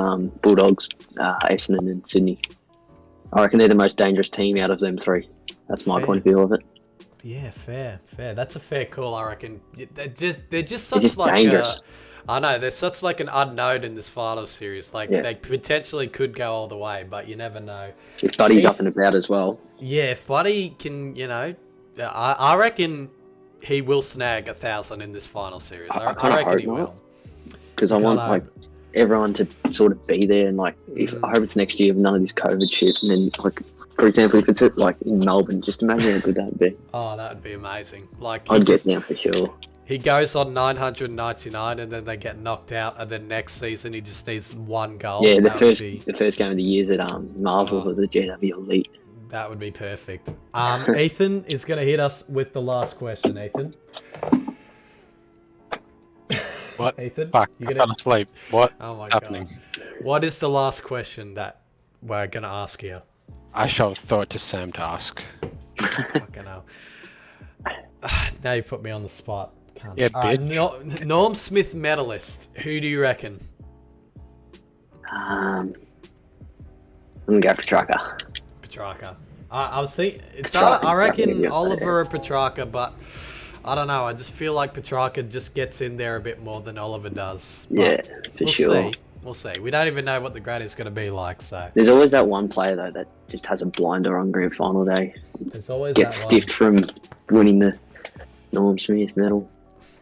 Bulldogs, Essendon and Sydney. I reckon they're the most dangerous team out of them three. That's my point of view of it. Yeah, fair. That's a fair call, I reckon. They're just such just like dangerous. I know they're such like an unknown in this final series. Like they potentially could go all the way, but you never know. If Buddy's up and about as well. Yeah, if Buddy can, I reckon he will snag 1,000 in this final series. I reckon hope he not. will. Because I want Can't like everyone to sort of be there, and like I hope it's next year with none of this COVID shit. And then like for example, if it's like in Melbourne, just imagine how good that'd be. Oh, that would be amazing. Like I'd get down for sure. He goes on 999 and then they get knocked out, and then next season he just needs one goal. Yeah, the That would first game of the year is at Marvel for the GW Elite. That would be perfect. Ethan is going to hit us with the last question, Ethan. What? Ethan? Fuck, You I gonna... fell asleep. What? Oh my happening? God. What is the last question that we're going to ask you? I shall throw it to Sam to ask. Fucking hell. Now you put me on the spot. Can't. Yeah, bitch. Norm Smith medalist. Who do you reckon? I'm gonna go for Trucker. Petrarca. I was thinking. Petrarca, I reckon Petrarca, Oliver or Petrarca, but I don't know. I just feel like Petrarca just gets in there a bit more than Oliver does. But Yeah, for sure. We'll see. We don't even know what the grad is going to be like. So There's always that one player though that just has a blinder on grand final day. there's always Gets that stiffed from winning the Norm Smith medal. one.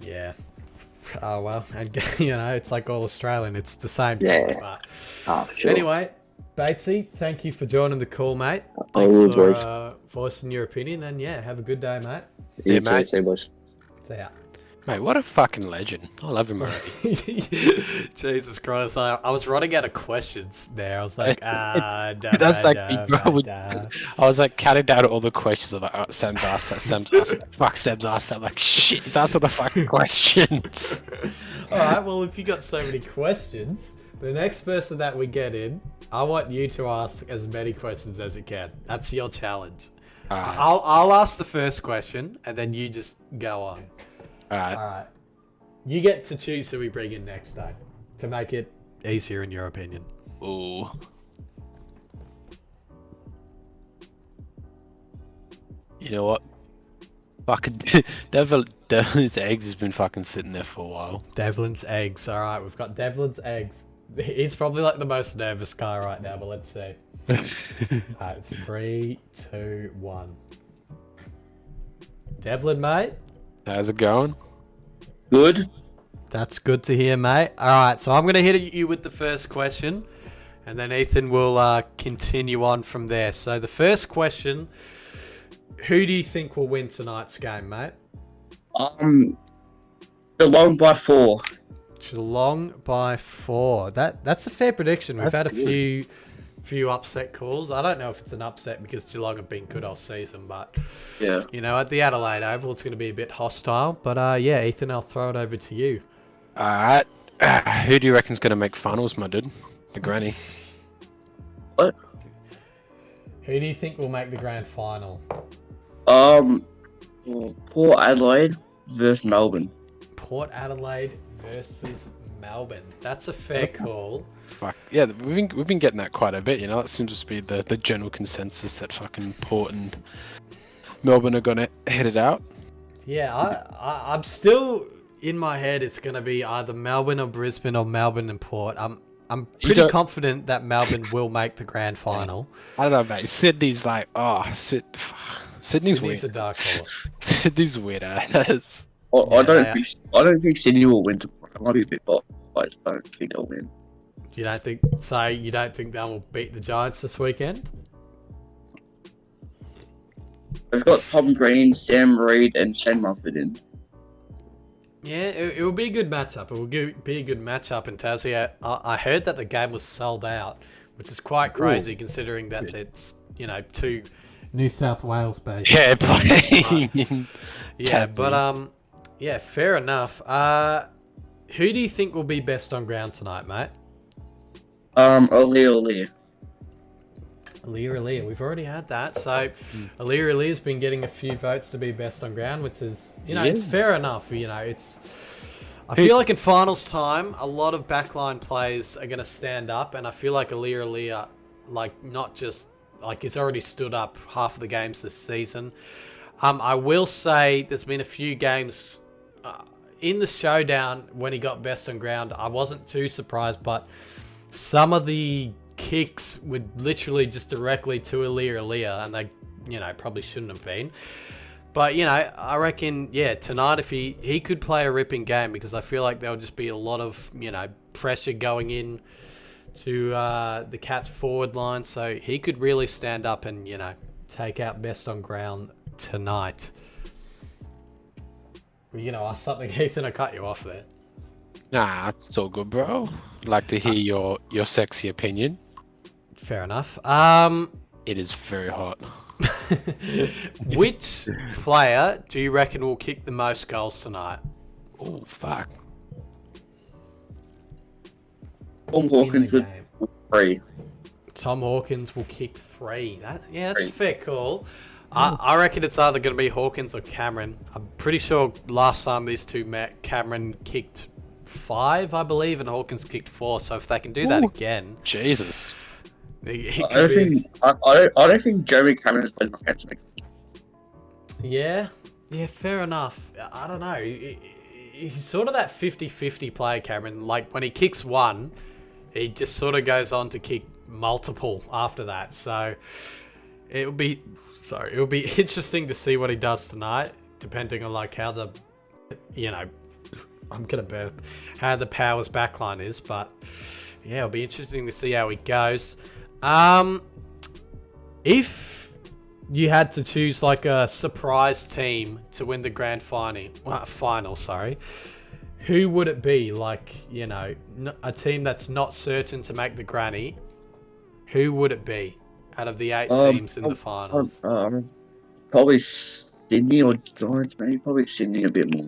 Yeah. Oh well, and it's like all Australian. It's the same Yeah. thing. But Oh, sure. anyway, Batesy, thank you for joining the call, mate. Oh, Thanks good, for boys. voicing your opinion, and have a good day, mate. You Yeah, too, mate. see you, boys. See ya. Mate, what a fucking legend. I love him already. Jesus Christ. I was running out of questions there. I was like, That's like me, bro. I was like counting down all the questions. I'm like, oh, Sam's asked that, Sam's asked that. Fuck, Sam's asked that. I'm like, shit, he's asked all the fucking questions. Alright, well, if you got so many questions, the next person that we get in, I want you to ask as many questions as you can. That's your challenge. I'll ask the first question, and then you just go on. Alright. You get to choose who we bring in next time to make it easier in your opinion. Ooh. You know what? Fucking Devlin's eggs has been fucking sitting there for a while. Devlin's eggs. Alright, we've got Devlin's eggs. He's probably like the most nervous guy right now, but let's see. Alright, 3, 2, 1. Devlin, mate. How's it going? Good. That's good to hear, mate. Alright, so I'm going to hit you with the first question, and then Ethan will continue on from there. So the first question, who do you think will win tonight's game, mate? Geelong by 4. Geelong by 4. That's a fair prediction. We've had a few upset calls. I don't know if it's an upset because Geelong have been good all season, but Yeah. you know, at the Adelaide Oval, it's going to be a bit hostile. But yeah, Ethan, I'll throw it over to you. Alright. Who do you reckon's going to make finals, my dude? The granny. What? Who do you think will make the grand final? Port Adelaide versus Melbourne. Port Adelaide versus Melbourne. That's a fair call. Fuck. Yeah, we've been getting that quite a bit, you know? That seems to be the general consensus that fucking Port and Melbourne are going to hit it out. Yeah, I'm still in my head. It's going to be either Melbourne or Brisbane or Melbourne and Port. I'm pretty confident that Melbourne will make the grand final. I don't know, mate. Sydney's like, Sydney's weird. A dark horse. Sydney's weird ass. I don't think Sydney will win. I might be a bit biased, but I don't think they'll win. You don't think they will beat the Giants this weekend? They've got Tom Green, Sam Reid, and Shane Mumford in. Yeah, it will be a good matchup. It will be a good matchup in Tassie. I heard that the game was sold out, which is quite crazy considering that it's, you know, 2 New South Wales based. Yeah, playing. Yeah, but yeah, fair enough. Who do you think will be best on ground tonight, mate? Aaliyah. Aaliyah. We've already had that. So Aaliyah has been getting a few votes to be best on ground, which is, you know, it's fair enough. You know, I feel like in finals time, a lot of backline players are going to stand up, and I feel like Aaliyah, like, not just, like, it's already stood up half of the games this season. I will say there's been a few games in the showdown when he got best on ground. I wasn't too surprised, but some of the kicks were literally just directly to Aaliyah, and they, you know, probably shouldn't have been. But, you know, I reckon, yeah, tonight if he could play a ripping game, because I feel like there'll just be a lot of, you know, pressure going in to the Cats forward line, so he could really stand up and, you know, take out best on ground tonight. Were you going to ask something, Ethan? I cut you off there. Nah, it's all good, bro. I'd like to hear your sexy opinion. Fair enough. It is very hot. Which player do you reckon will kick the most goals tonight? Oh, fuck. Tom Hawkins with 3. Tom Hawkins will kick 3. That's a fair call. I reckon it's either going to be Hawkins or Cameron. I'm pretty sure last time these two met, Cameron kicked 5, I believe, and Hawkins kicked 4. So if they can do that again, Jesus. I don't think Jeremy Cameron has played enough games to make sense. Yeah, fair enough. I don't know. He's sort of that 50-50 player, Cameron. Like, when he kicks 1, he just sort of goes on to kick multiple after that. So it'll be interesting to see what he does tonight, depending on, like, how the, you know, I'm gonna burp, how the Powers backline is. But yeah, it'll be interesting to see how he goes. If you had to choose like a surprise team to win the grand final, sorry, who would it be? Like, you know, a team that's not certain to make the granny. Who would it be out of the 8 teams in the finals? Probably Sydney or Giants, maybe. Probably Sydney a bit more.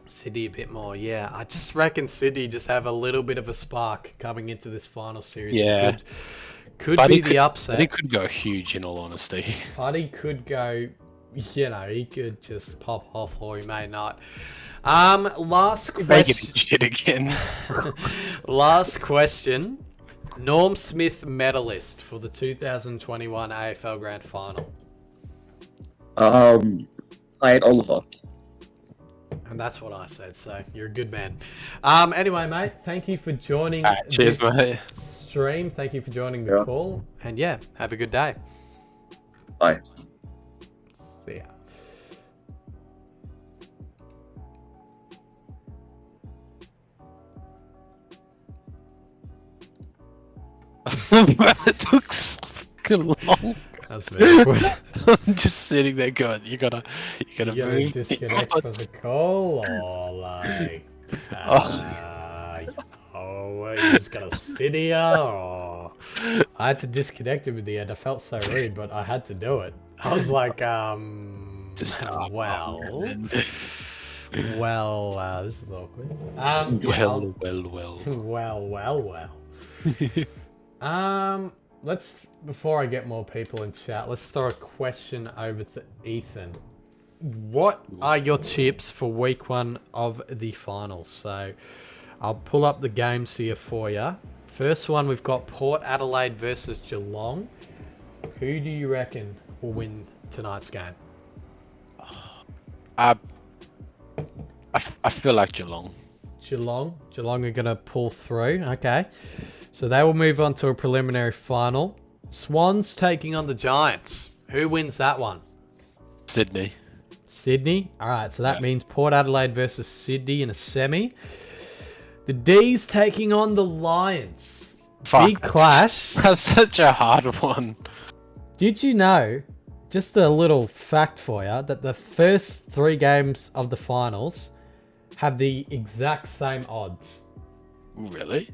Sydney a bit more, yeah. I just reckon Sydney just have a little bit of a spark coming into this final series. Yeah. Could be the upset. He could go huge, in all honesty. Buddy could go, you know, he could just pop off, or he may not. Last question. Shit again. Last question. Norm Smith medalist for the 2021 AFL Grand Final. Played Oliver. And that's what I said, so you're a good man. Anyway, mate, thank you for joining cheers, this mate. stream. Thank you for joining the call. And yeah, have a good day. Bye. See ya. It took so fucking long. That's very good. I'm just sitting there going, you gotta move. Disconnect for the call, or like, he's gonna sit here, or I had to disconnect him in the end. I felt so rude, but I had to do it. I was like, Just well, this is awkward. Well. Let's, before I get more people in chat, let's throw a question over to Ethan. What are your tips for week 1 of the finals? So I'll pull up the games here for you. First one, we've got Port Adelaide versus Geelong. Who do you reckon will win tonight's game? I feel like Geelong. Geelong are going to pull through. Okay. So they will move on to a preliminary final. Swans taking on the Giants. Who wins that one? Sydney. All right, so that means Port Adelaide versus Sydney in a semi. The D's taking on the Lions. Big clash. That's such a hard one. Did you know, just a little fact for you, that the first 3 games of the finals have the exact same odds? Really?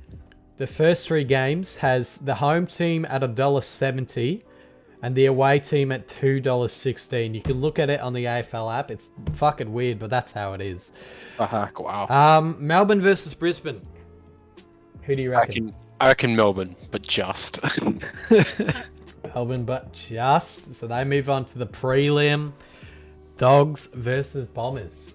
The first 3 games has the home team at $1.70 and the away team at $2.16. You can look at it on the AFL app. It's fucking weird, but that's how it is. Wow. Melbourne versus Brisbane. Who do you reckon? I reckon Melbourne, but just. Melbourne, but just. So they move on to the prelim. Dogs versus Bombers.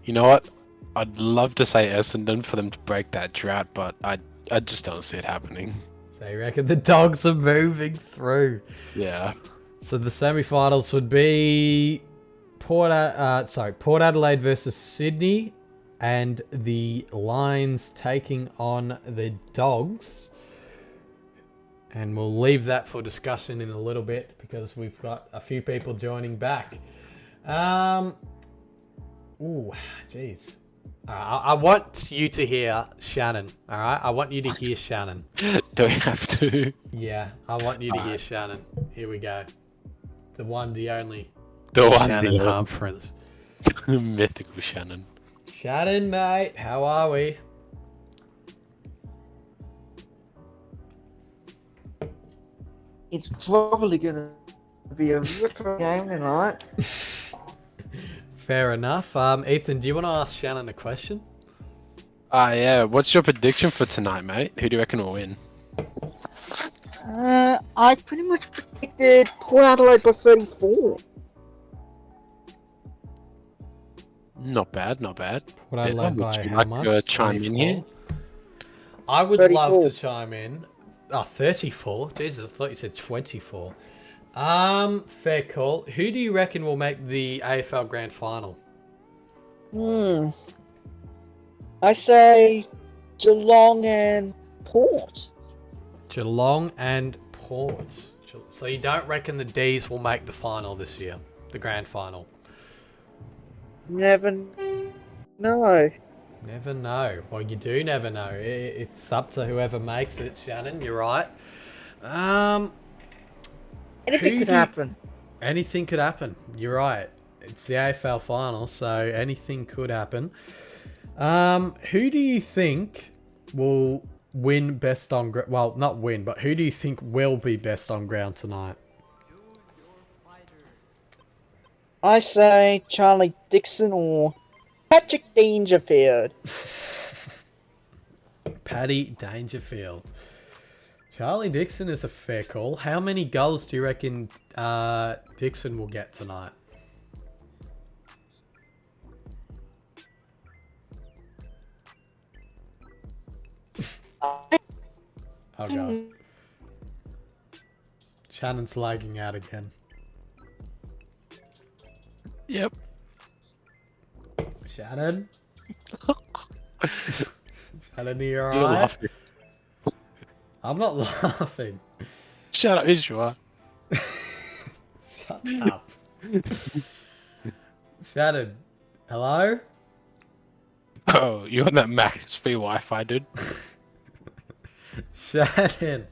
You know what? I'd love to say Essendon for them to break that drought, but I just don't see it happening. So you reckon the Dogs are moving through? Yeah. So the semi-finals would be Port Adelaide versus Sydney, and the Lions taking on the Dogs. And we'll leave that for discussion in a little bit because we've got a few people joining back. Ooh, jeez. I want you to hear Shannon, alright? I want you to hear Shannon. Do we have to? Yeah, I want you to hear Shannon. Here we go. The one, the only. The one, Shannon Humphreys. Mythical Shannon. Shannon, mate, how are we? It's probably going to be a ripper game tonight. Fair enough. Ethan, do you want to ask Shannon a question? Yeah. What's your prediction for tonight, mate? Who do you reckon will win? I pretty much predicted Port Adelaide by 34. Not bad. Port Adelaide by would you how like much? to chime in here? I would 34. love to chime in. 34? Jesus, I thought you said 24. Fair call. Who do you reckon will make the AFL Grand Final? I say Geelong and Port. Geelong and Port. So you don't reckon the D's will make the final this year? The Grand Final? Never know. Never know. Well, you do never know. It's up to whoever makes it, Shannon. You're right. Anything could happen. Anything could happen. You're right. It's the AFL final, so anything could happen. Who do you think will win best on ground? Well, not win, but who do you think will be best on ground tonight? I say Charlie Dixon or Patrick Dangerfield. Paddy Dangerfield. Charlie Dixon is a fair call. How many goals do you reckon Dixon will get tonight? Oh god. Shannon's lagging out again. Yep. Shannon? Shannon, are you You're alright? laughing. I'm not laughing. Shut up, yes you are. Shut up. Shannon, hello? Oh, you on that max free Wi-Fi, dude? Shannon.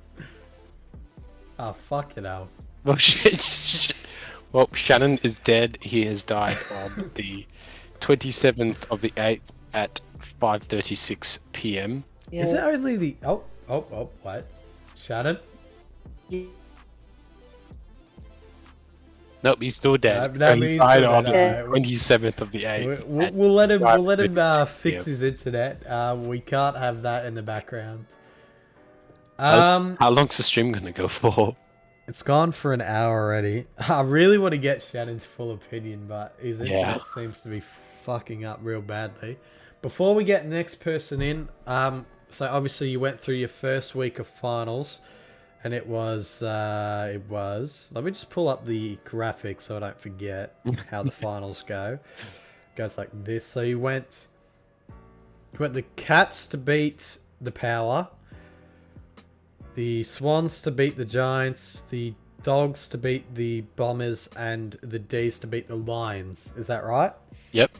Oh, fuck it out. Well, well, Shannon is dead. He has died on the 27th of the 8th at 5:36 p.m. Yeah. Is it only the... Oh, wait. Shannon? Nope, he's still dead. That he means died that, on the okay. 27th of the 8th. We'll let him fix 5:36 his internet. We can't have that in the background. How long's the stream gonna go for? It's gone for an hour already. I really want to get Shannon's full opinion, but his internet seems to be fucking up real badly. Before we get the next person in, so obviously you went through your first week of finals, and it was, let me just pull up the graphic so I don't forget how the finals go. It goes like this. So you went the Cats to beat the Power, the Swans to beat the Giants, the Dogs to beat the Bombers, and the D's to beat the Lions. Is that right? Yep.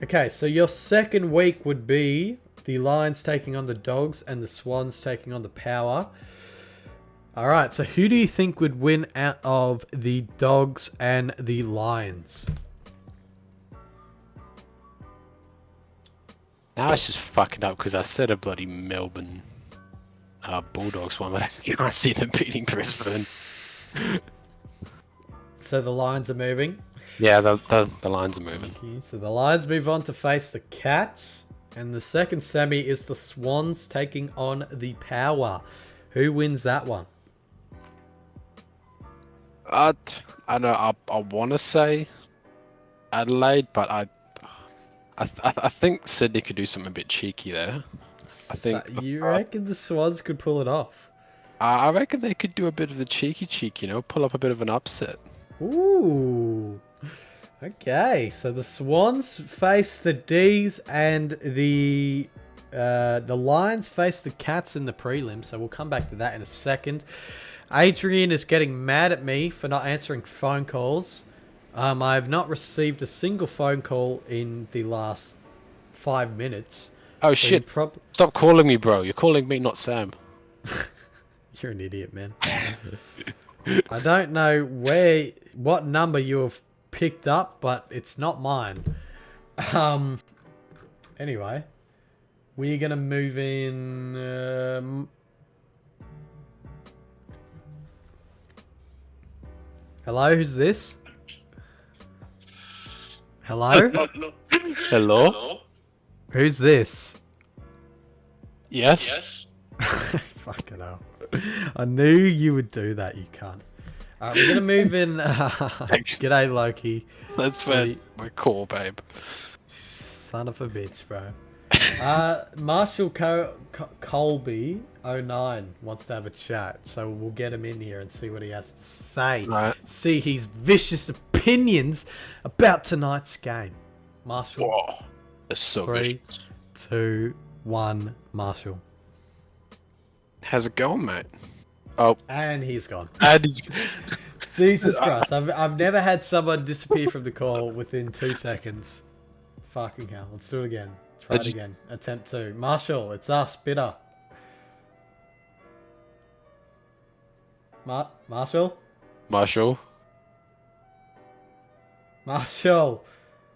Okay, so your second week would be the Lions taking on the Dogs and the Swans taking on the Power. Alright, so who do you think would win out of the Dogs and the Lions? Now it's just fucking up because I said a bloody Melbourne Bulldogs one, but I can't see them beating Brisbane. So the Lions are moving. Yeah, the lines are moving. Okay, so the Lions move on to face the Cats. And the second semi is the Swans taking on the Power. Who wins that one? I know I want to say Adelaide, but I think Sydney could do something a bit cheeky there. I think You reckon the Swans could pull it off? I reckon they could do a bit of the cheeky, pull up a bit of an upset. Ooh. Okay, so the Swans face the D's and the Lions face the Cats in the prelim. So we'll come back to that in a second. Adrian is getting mad at me for not answering phone calls. I have not received a single phone call in the last 5 minutes. Oh shit! Stop calling me, bro. You're calling me, not Sam. You're an idiot, man. I don't know what number you have picked up, but it's not mine. Anyway, we're gonna move in. Hello, who's this? Hello? Hello? Who's this? Yes? Fucking hell. I knew you would do that, you cunt. Alright, we're gonna move in. G'day, Loki. That's my call, babe. Son of a bitch, bro. Marshall Colby 09 wants to have a chat, so we'll get him in here and see what he has to say. Right. See his vicious opinions about tonight's game. Marshall. Whoa. That's so 3, vicious. 2, 1, Marshall. How's it going, mate? Oh. And he's gone. And he's... Jesus Christ, I've never had someone disappear from the call within 2 seconds. Fucking hell. Let's do it again. Try it again. Attempt 2. Marshall, it's us, Bitter. Marshall? Marshall. Marshall.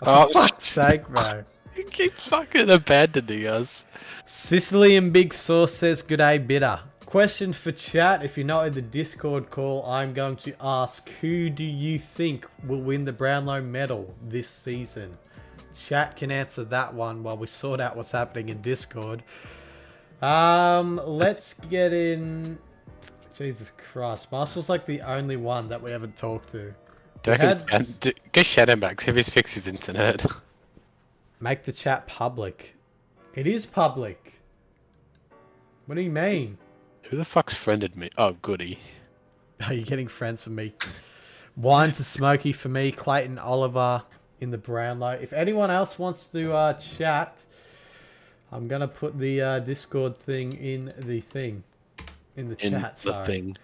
Oh, For fuck's sake, bro. You keep fucking abandoning us. Sicily and Big Sauce says, "G'day, bitter." Question for chat. If you're not in the Discord call, I'm going to ask, who do you think will win the Brownlow medal this season? Chat can answer that one while we sort out what's happening in Discord. Let's get in. Jesus Christ. Marshall's like the only one that we haven't talked to. Go Shannon back, see if he's fixed his internet. Make the chat public. It is public. What do you mean? Who the fuck's friended me? Oh, goody. Are you getting friends for me? Wine to Smoky for me. Clayton Oliver in the Brownlow. If anyone else wants to chat, I'm going to put the Discord thing in the thing. In the chat, sorry. Thing.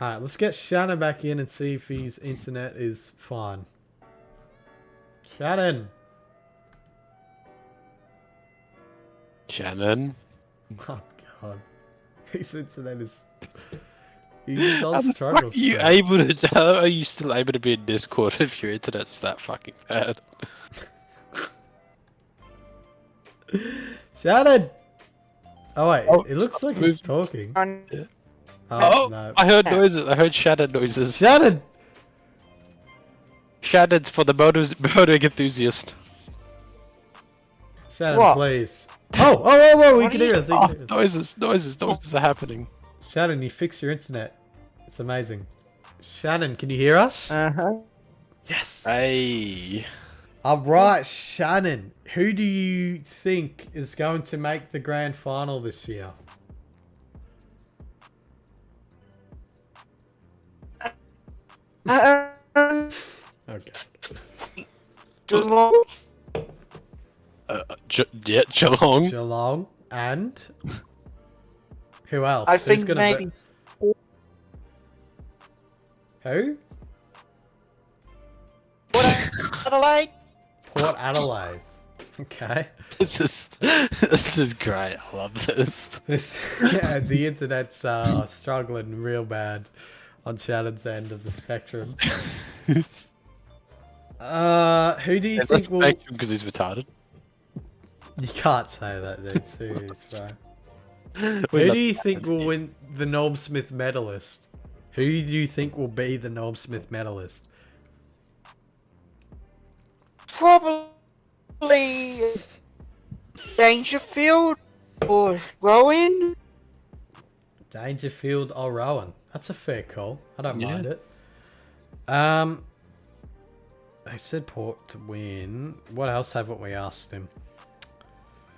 Alright, let's get Shannon back in and see if his internet is fine. Shannon! Shannon? Oh god. His internet is... He's on struggle. How are you still able to be in Discord if your internet's that fucking bad? Shannon! Oh wait, it looks like he's talking. Oh, no. I heard noises. I heard Shannon noises. Shannon! Shannon's for the motoring enthusiast. Shannon, What? please. Oh, we can hear us. Noises are happening. Shannon, you fix your internet. It's amazing. Shannon, can you hear us? Uh-huh. Yes. Hey. Alright, Shannon. Who do you think is going to make the grand final this year? Okay. Geelong? Geelong. Geelong and who else? I Who's think gonna maybe. Who? Adelaide? Port Adelaide. Okay. This is great. I love this. Yeah, the internet's struggling real bad on Shannon's end of the spectrum. Who do you think will? Because he's retarded. You can't say that, dude. Serious, bro. Who do you think will win the Norm Smith medalist? Who do you think will be the Norm Smith medalist? Probably Dangerfield or Rowan. Dangerfield or Rowan? That's a fair call. I don't mind it. They said Port to win. What else haven't we asked him?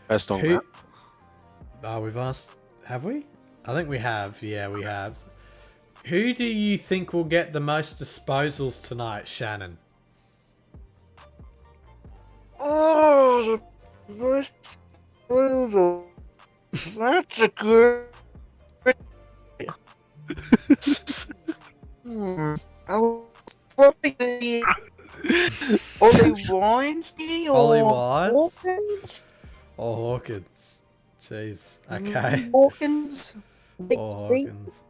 Best on Who? that. Oh, we've asked. Have we? I think we have. Yeah, we have. Who do you think will get the most disposals tonight, Shannon? Oh, the first proposal. That's a good. I would probably be Ollie Wines, maybe, or Ollie Wines? Hawkins. Or Hawkins? Jeez. Okay. Hawkins. Or Hawkins.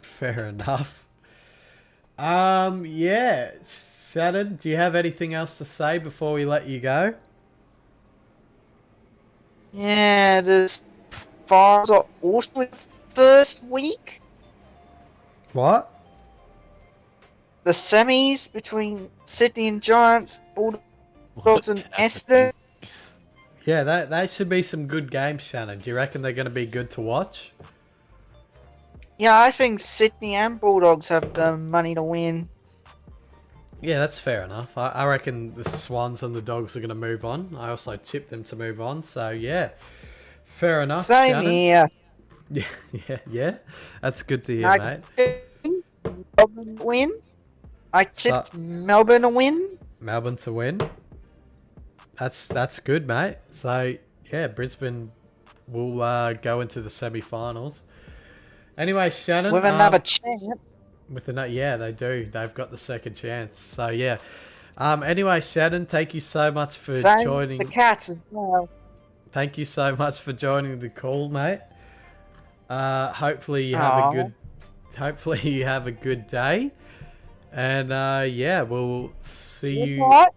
Fair enough. Yeah. Shannon, do you have anything else to say before we let you go? Yeah, the finals are also in the first week. What? The semis between Sydney and Giants, Bulldogs and Essendon. Yeah, that should be some good games, Shannon. Do you reckon they're going to be good to watch? Yeah, I think Sydney and Bulldogs have the money to win. Yeah, that's fair enough. I reckon the Swans and the Dogs are going to move on. I also tipped them to move on. So, yeah. Fair enough, Same Shannon. here. Yeah. That's good to hear, I mate. tipped Melbourne to win. I tipped Melbourne to win. Melbourne to win. That's good, mate. So, yeah, Brisbane will go into the semi-finals. Anyway, Shannon... With another chance. Yeah, they do. They've got the second chance. So, yeah. Anyway, Shannon, thank you so much for joining... the Cats as well. Thank you so much for joining the call, mate. Hopefully you have a good hopefully you have a good day. And yeah, we'll see you. What?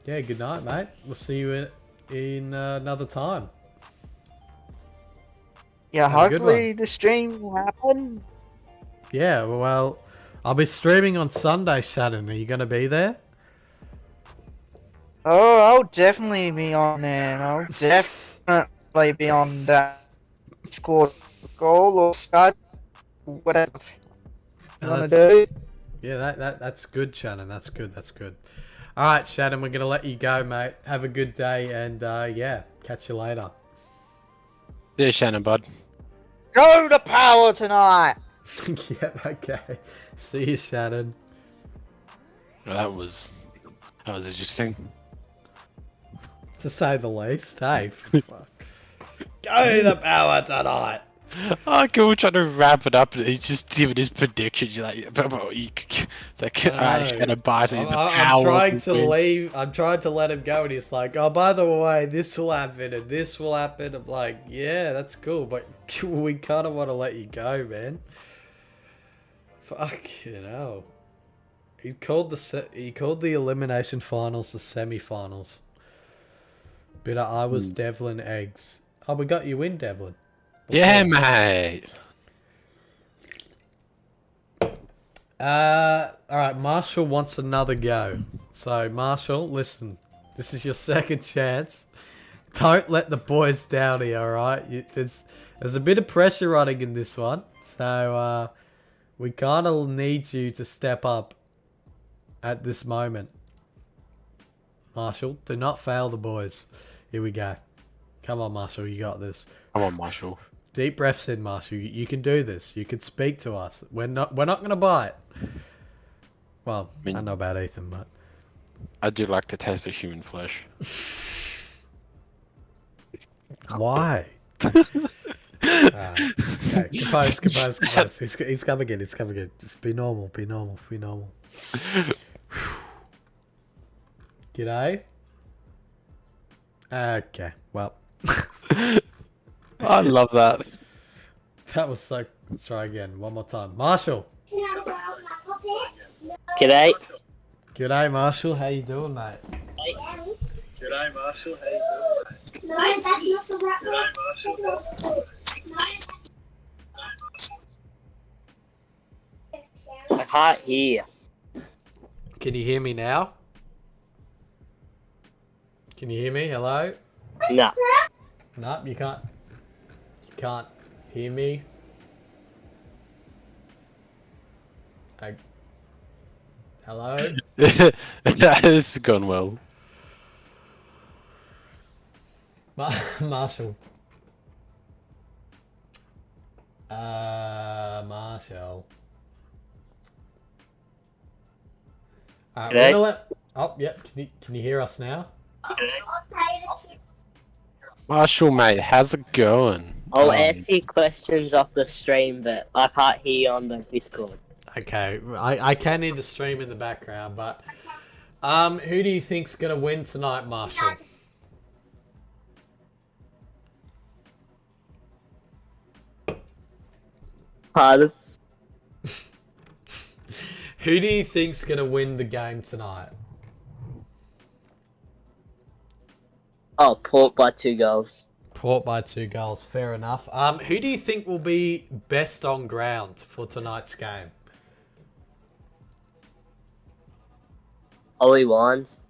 Yeah, good night, mate. We'll see you in another time. Yeah, Have a good hopefully the stream will happen. Yeah, well, I'll be streaming on Sunday, Shannon. Are you going to be there? Oh, I'll definitely be on there. I'll definitely be on that Discord call or Skype, whatever you want to do. Yeah, that's good, Shannon. That's good. That's good. All right, Shannon, we're going to let you go, mate. Have a good day, and yeah, catch you later. Yeah, Shannon, bud. Go to power tonight. Yeah, okay. See you, Shannon. Well, that was interesting. To say the least, hey. Fuck. Go the power tonight. Oh, cool. We're trying to wrap it up, and he's just giving his predictions. You're like, it's like, alright, he's gonna buy something. I'm trying to leave. I'm trying to let him go, and he's like, "Oh, by the way, this will happen, and this will happen." I'm like, "Yeah, that's cool, but we kind of want to let you go, man." Fuck, you know. He called the elimination finals the semi-finals. But I was Devlin eggs. Oh, we got you in, Devlin. Yeah, mate. Alright, Marshall wants another go. So, Marshall, listen. This is your second chance. Don't let the boys down here, alright? There's a bit of pressure running in this one. So, we kind of need you to step up at this moment. Marshall, do not fail the boys. Here we go. Come on, Marshall, you got this. Come on, Marshall. Deep breaths in, Marshall. You can do this. You can speak to us. We're not gonna bite. Well, I know about Ethan, but I do like the taste of human flesh. why? Okay, compose. He's coming in. He's coming in. Just be normal. Be normal. Be normal. G'day. Okay. Well. I love that. That was so. Let's try again. One more time. Marshall. G'day. G'day, Marshall. How you doing, mate? G'day, Marshall. How you doing, mate? G'day, Marshall. I can't hear. Can you hear me now? Can you hear me? Hello? No. No, you can't. You can't hear me. Hello? This has gone well. Marshall. Marshall. We're gonna let. Oh, yep. Can you hear us now? Marshall, mate, how's it going? I'll answer your questions off the stream, but I can't hear you on the Discord. Okay, I can hear the stream in the background, but who do you think's gonna win tonight, Marshall? Pardon? Who do you think's gonna win the game tonight? Oh, Port by 2 goals. Port by 2 goals, fair enough. Who do you think will be best on ground for tonight's game? Ollie Wines.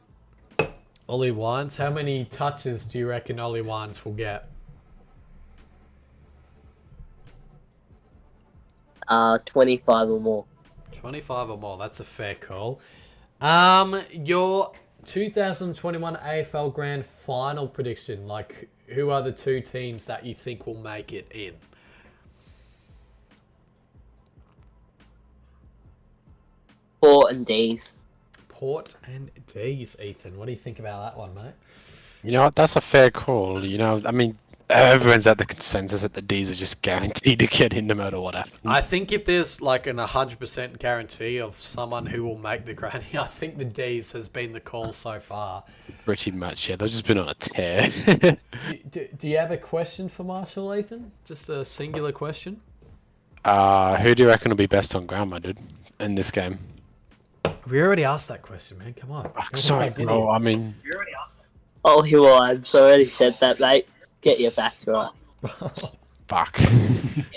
Ollie Wines. How many touches do you reckon Ollie Wines will get? 25 or more. 25 or more. That's a fair call. Your 2021 AFL Grand Final prediction. Like, who are the 2 teams that you think will make it in? Port and D's. Port and D's, Ethan. What do you think about that one, mate? You know what? That's a fair call. You know, I mean, everyone's at the consensus that the D's are just guaranteed to get in no matter what happens. I think if there's like an 100% guarantee of someone who will make the granny, I think the D's has been the call so far. Pretty much, yeah. They've just been on a tear. Do you have a question for Marshall, Ethan? Just a singular question? Who do you reckon will be best on ground, my dude, in this game? We already asked that question, man. Come on. Sorry, bro. I mean, Oh, he was. I already said that, mate. Get your facts right. fuck.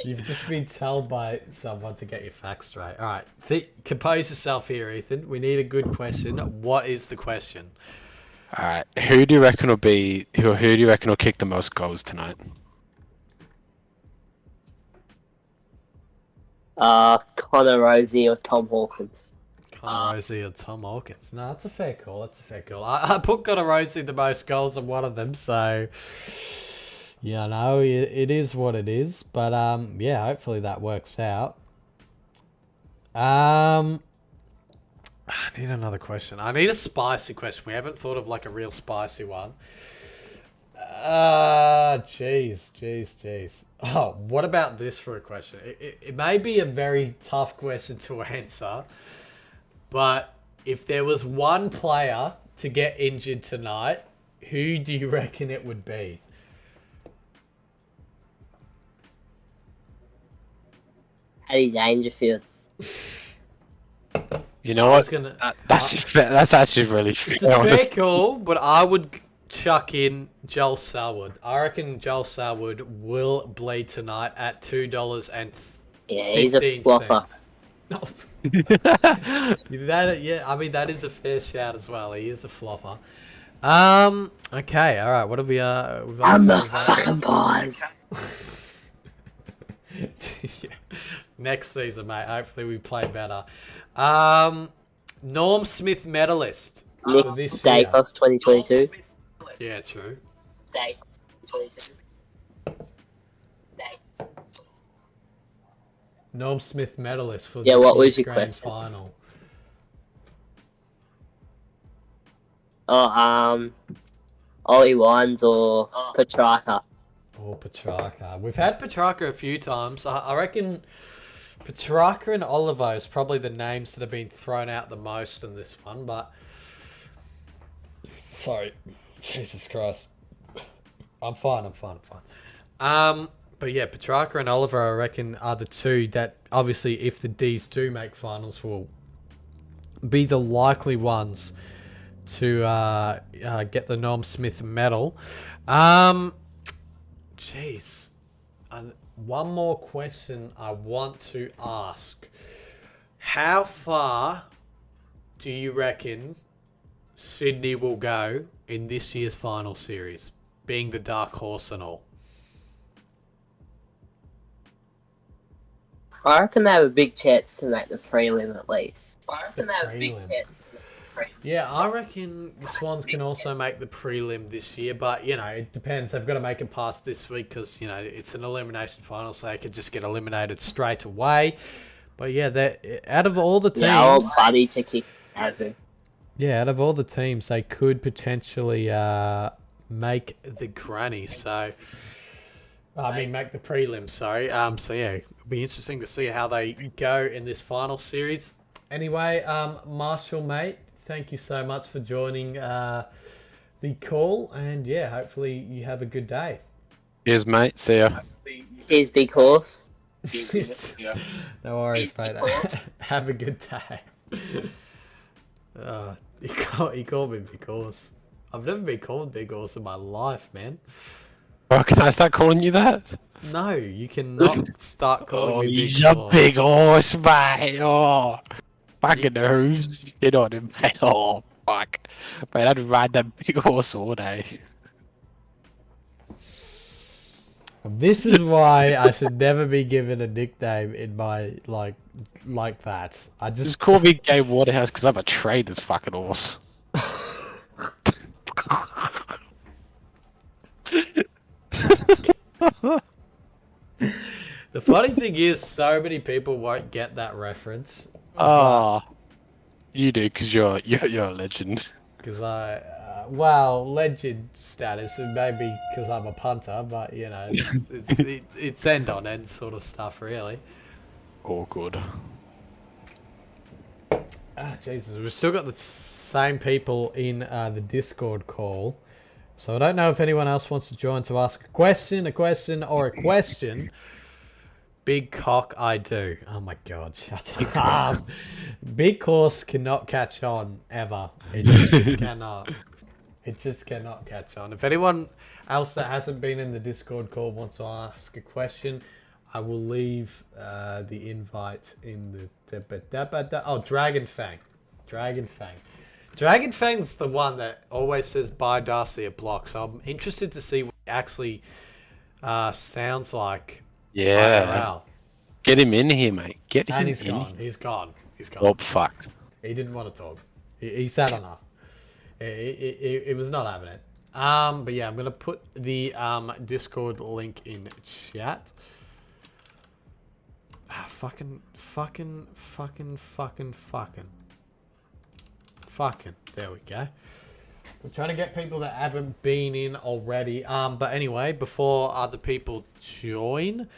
You've just been told by someone to get your facts straight. All right, compose yourself here, Ethan. We need a good question. What is the question? All right. Who do you reckon will be? Who do you reckon will kick the most goals tonight? Connor Rosie or Tom Hawkins. Connor Rosie or Tom Hawkins? No, that's a fair call. That's a fair call. I put Connor Rosie the most goals on one of them, so yeah, no, it is what it is. But yeah, hopefully that works out. I need another question. I need a spicy question. We haven't thought of like a real spicy one. Jeez. Oh, what about this for a question? It may be a very tough question to answer, but if there was one player to get injured tonight, who do you reckon it would be? Eddie Dangerfield. You know what? That's actually really fair. It's a fair call, but I would chuck in Joel Selwood. I reckon Joel Selwood will bleed tonight at $2 Yeah, he's a flopper. No. Yeah, I mean that is a fair shout as well. He is a flopper. Okay, all right. What have we? I'm the fucking boys. Yeah. Next season, mate. Hopefully we play better. Norm Smith medalist. Nick Dacos 2022. Yeah, true. Dacos 2022. Norm Smith medalist for Yeah, the what was your grand question? final. Ollie Wines or Petrarca. Or Petrarca. We've had Petrarca a few times. I reckon Petrarca and Oliver is probably the names that have been thrown out the most in this one, but sorry. Jesus Christ. I'm fine. But yeah, Petrarca and Oliver, I reckon, are the two that, obviously, if the Ds do make finals, will be the likely ones to get the Norm Smith medal. Jeez. One more question I want to ask. How far do you reckon Sydney will go in this year's final series, being the dark horse and all? I reckon they have a big chance to make the prelim at least. I reckon they have a big chance to make the prelim. Yeah, I reckon the Swans can also make the prelim this year, but, you know, it depends. They've got to make it past this week because, you know, it's an elimination final, so they could just get eliminated straight away. But, yeah, out of all the teams... Yeah, I want Buddy to kick Hazard. Yeah, out of all the teams, they could potentially make the granny, so... make the prelim, sorry. So, yeah, it'll be interesting to see how they go in this final series. Anyway, Marshall, mate, thank you so much for joining the call. And, yeah, hopefully you have a good day. Cheers, mate. See ya. Here's big horse. No worries, mate. Have a good day. He called me Big Horse. I've never been called Big Horse in my life, man. Oh, can I start calling you that? No, you cannot start calling me Big He's Horse. a big horse, mate. Oh, fucking hooves. Get on him, mate. Oh, fuck. Mate, I'd ride that big horse all day. This is why I should never be given a nickname in my, like that. Just call me Gay Waterhouse because I'm a trade this fucking horse. The funny thing is, so many people won't get that reference. Oh, you do because you're a legend. Because legend status, and maybe because I'm a punter, but you know, it's end on end sort of stuff, really. Awkward. Jesus, we've still got the same people in the Discord call, so I don't know if anyone else wants to join to ask a question, or a question. Big cock, I do. Oh my god, shut up. Big horse cannot catch on ever. It just cannot. It just cannot catch on. If anyone else that hasn't been in the Discord call wants to ask a question, I will leave the invite in the... Oh, Dragon Fang. Dragon Fang. Dragon Fang's the one that always says bye Darcy at block, so I'm interested to see what he actually sounds like. Yeah. IRL. Get him in here, mate. Get him And he's in. gone. He's gone. He's gone. Oh, fuck. He didn't want to talk. He sat enough. It was not having it. But yeah, I'm gonna put the Discord link in chat. Fucking. There we go. I'm trying to get people that haven't been in already. But anyway, before other people join,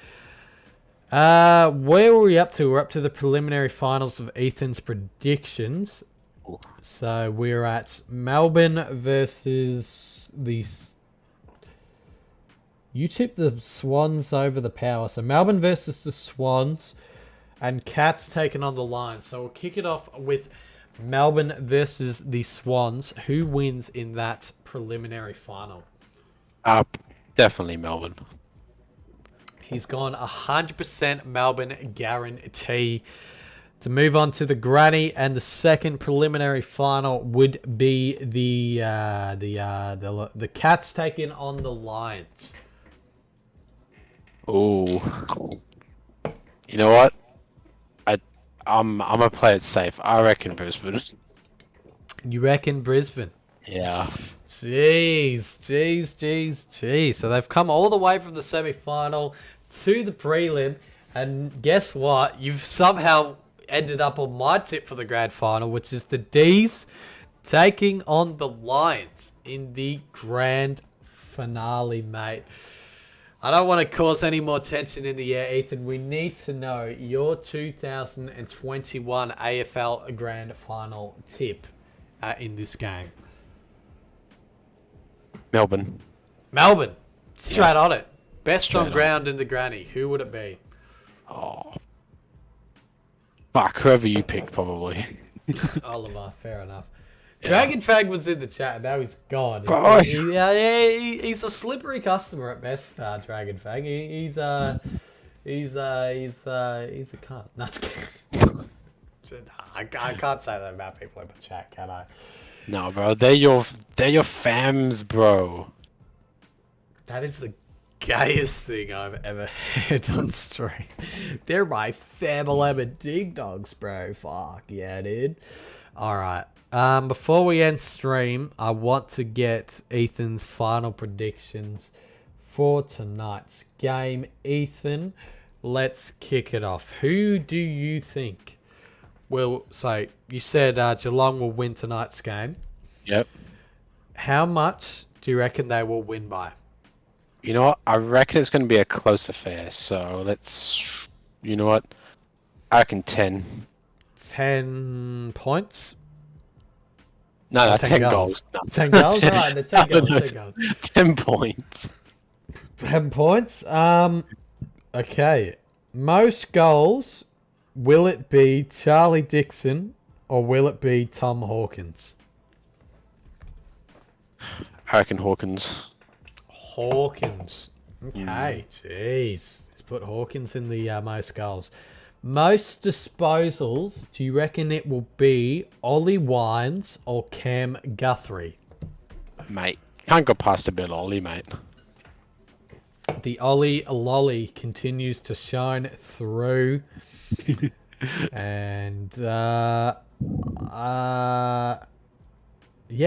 where were we up to? We're up to the preliminary finals of Ethan's predictions. So we're at Melbourne versus the... You tipped the Swans over the Power. So Melbourne versus the Swans and Cats taking on the Lions. So we'll kick it off with Melbourne versus the Swans. Who wins in that preliminary final? Definitely Melbourne. He's gone 100% Melbourne guarantee. To move on to the granny, and the second preliminary final would be the Cats taking on the Lions. Oh, you know what? I'm gonna play it safe. I reckon Brisbane. You reckon Brisbane? Yeah. Jeez. So they've come all the way from the semi-final to the prelim, and guess what? You've somehow ended up on my tip for the grand final, which is the D's taking on the Lions in the grand finale, mate. I don't want to cause any more tension in the air, Ethan. We need to know your 2021 AFL grand final tip in this game. Melbourne. Straight on it. Best Straight on ground in the granny. Who would it be? Oh. Fuck, whoever you pick, probably. Oliver, fair enough. Dragon Fag was in the chat, now he's gone. He's a slippery customer at best, Dragon Fag. He's a cunt. That's I can't say that about people in the chat, can I? No, bro, they're your fams, bro. That is the gayest thing I've ever heard on stream. They're my family dig dogs, bro. Fuck yeah, dude. Alright. Before we end stream, I want to get Ethan's final predictions for tonight's game. Ethan, let's kick it off. Who do you think will... So, you said Geelong will win tonight's game. Yep. How much do you reckon they will win by? You know what? I reckon it's going to be a close affair. So let's... You know what? I reckon 10. 10 points? No, 10 goals. No. 10 goals? Alright, the 10 goals. 10 goals. 10 points. 10 points? Okay. Most goals, will it be Charlie Dixon or will it be Tom Hawkins? I reckon Hawkins. Hawkins. Okay, jeez. Let's put Hawkins in the most goals. Most disposals, do you reckon it will be Ollie Wines or Cam Guthrie? Mate, can't go past a bit Ollie, mate. The Ollie Lolly continues to shine through. And, yeah,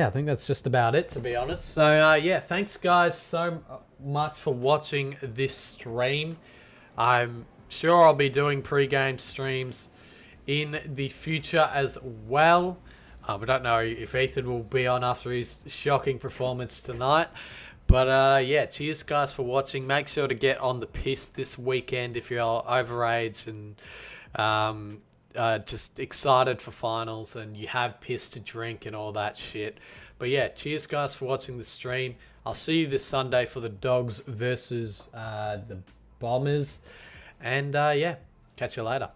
I think that's just about it, to be honest. So, yeah, thanks, guys, so much for watching this stream. I'm sure I'll be doing pre-game streams in the future as well. We don't know if Ethan will be on after his shocking performance tonight. But, yeah, cheers, guys, for watching. Make sure to get on the piss this weekend if you're overage and just excited for finals and you have piss to drink and all that shit. But, yeah, cheers, guys, for watching the stream. I'll see you this Sunday for the Dogs versus the Bombers. And yeah, catch you later.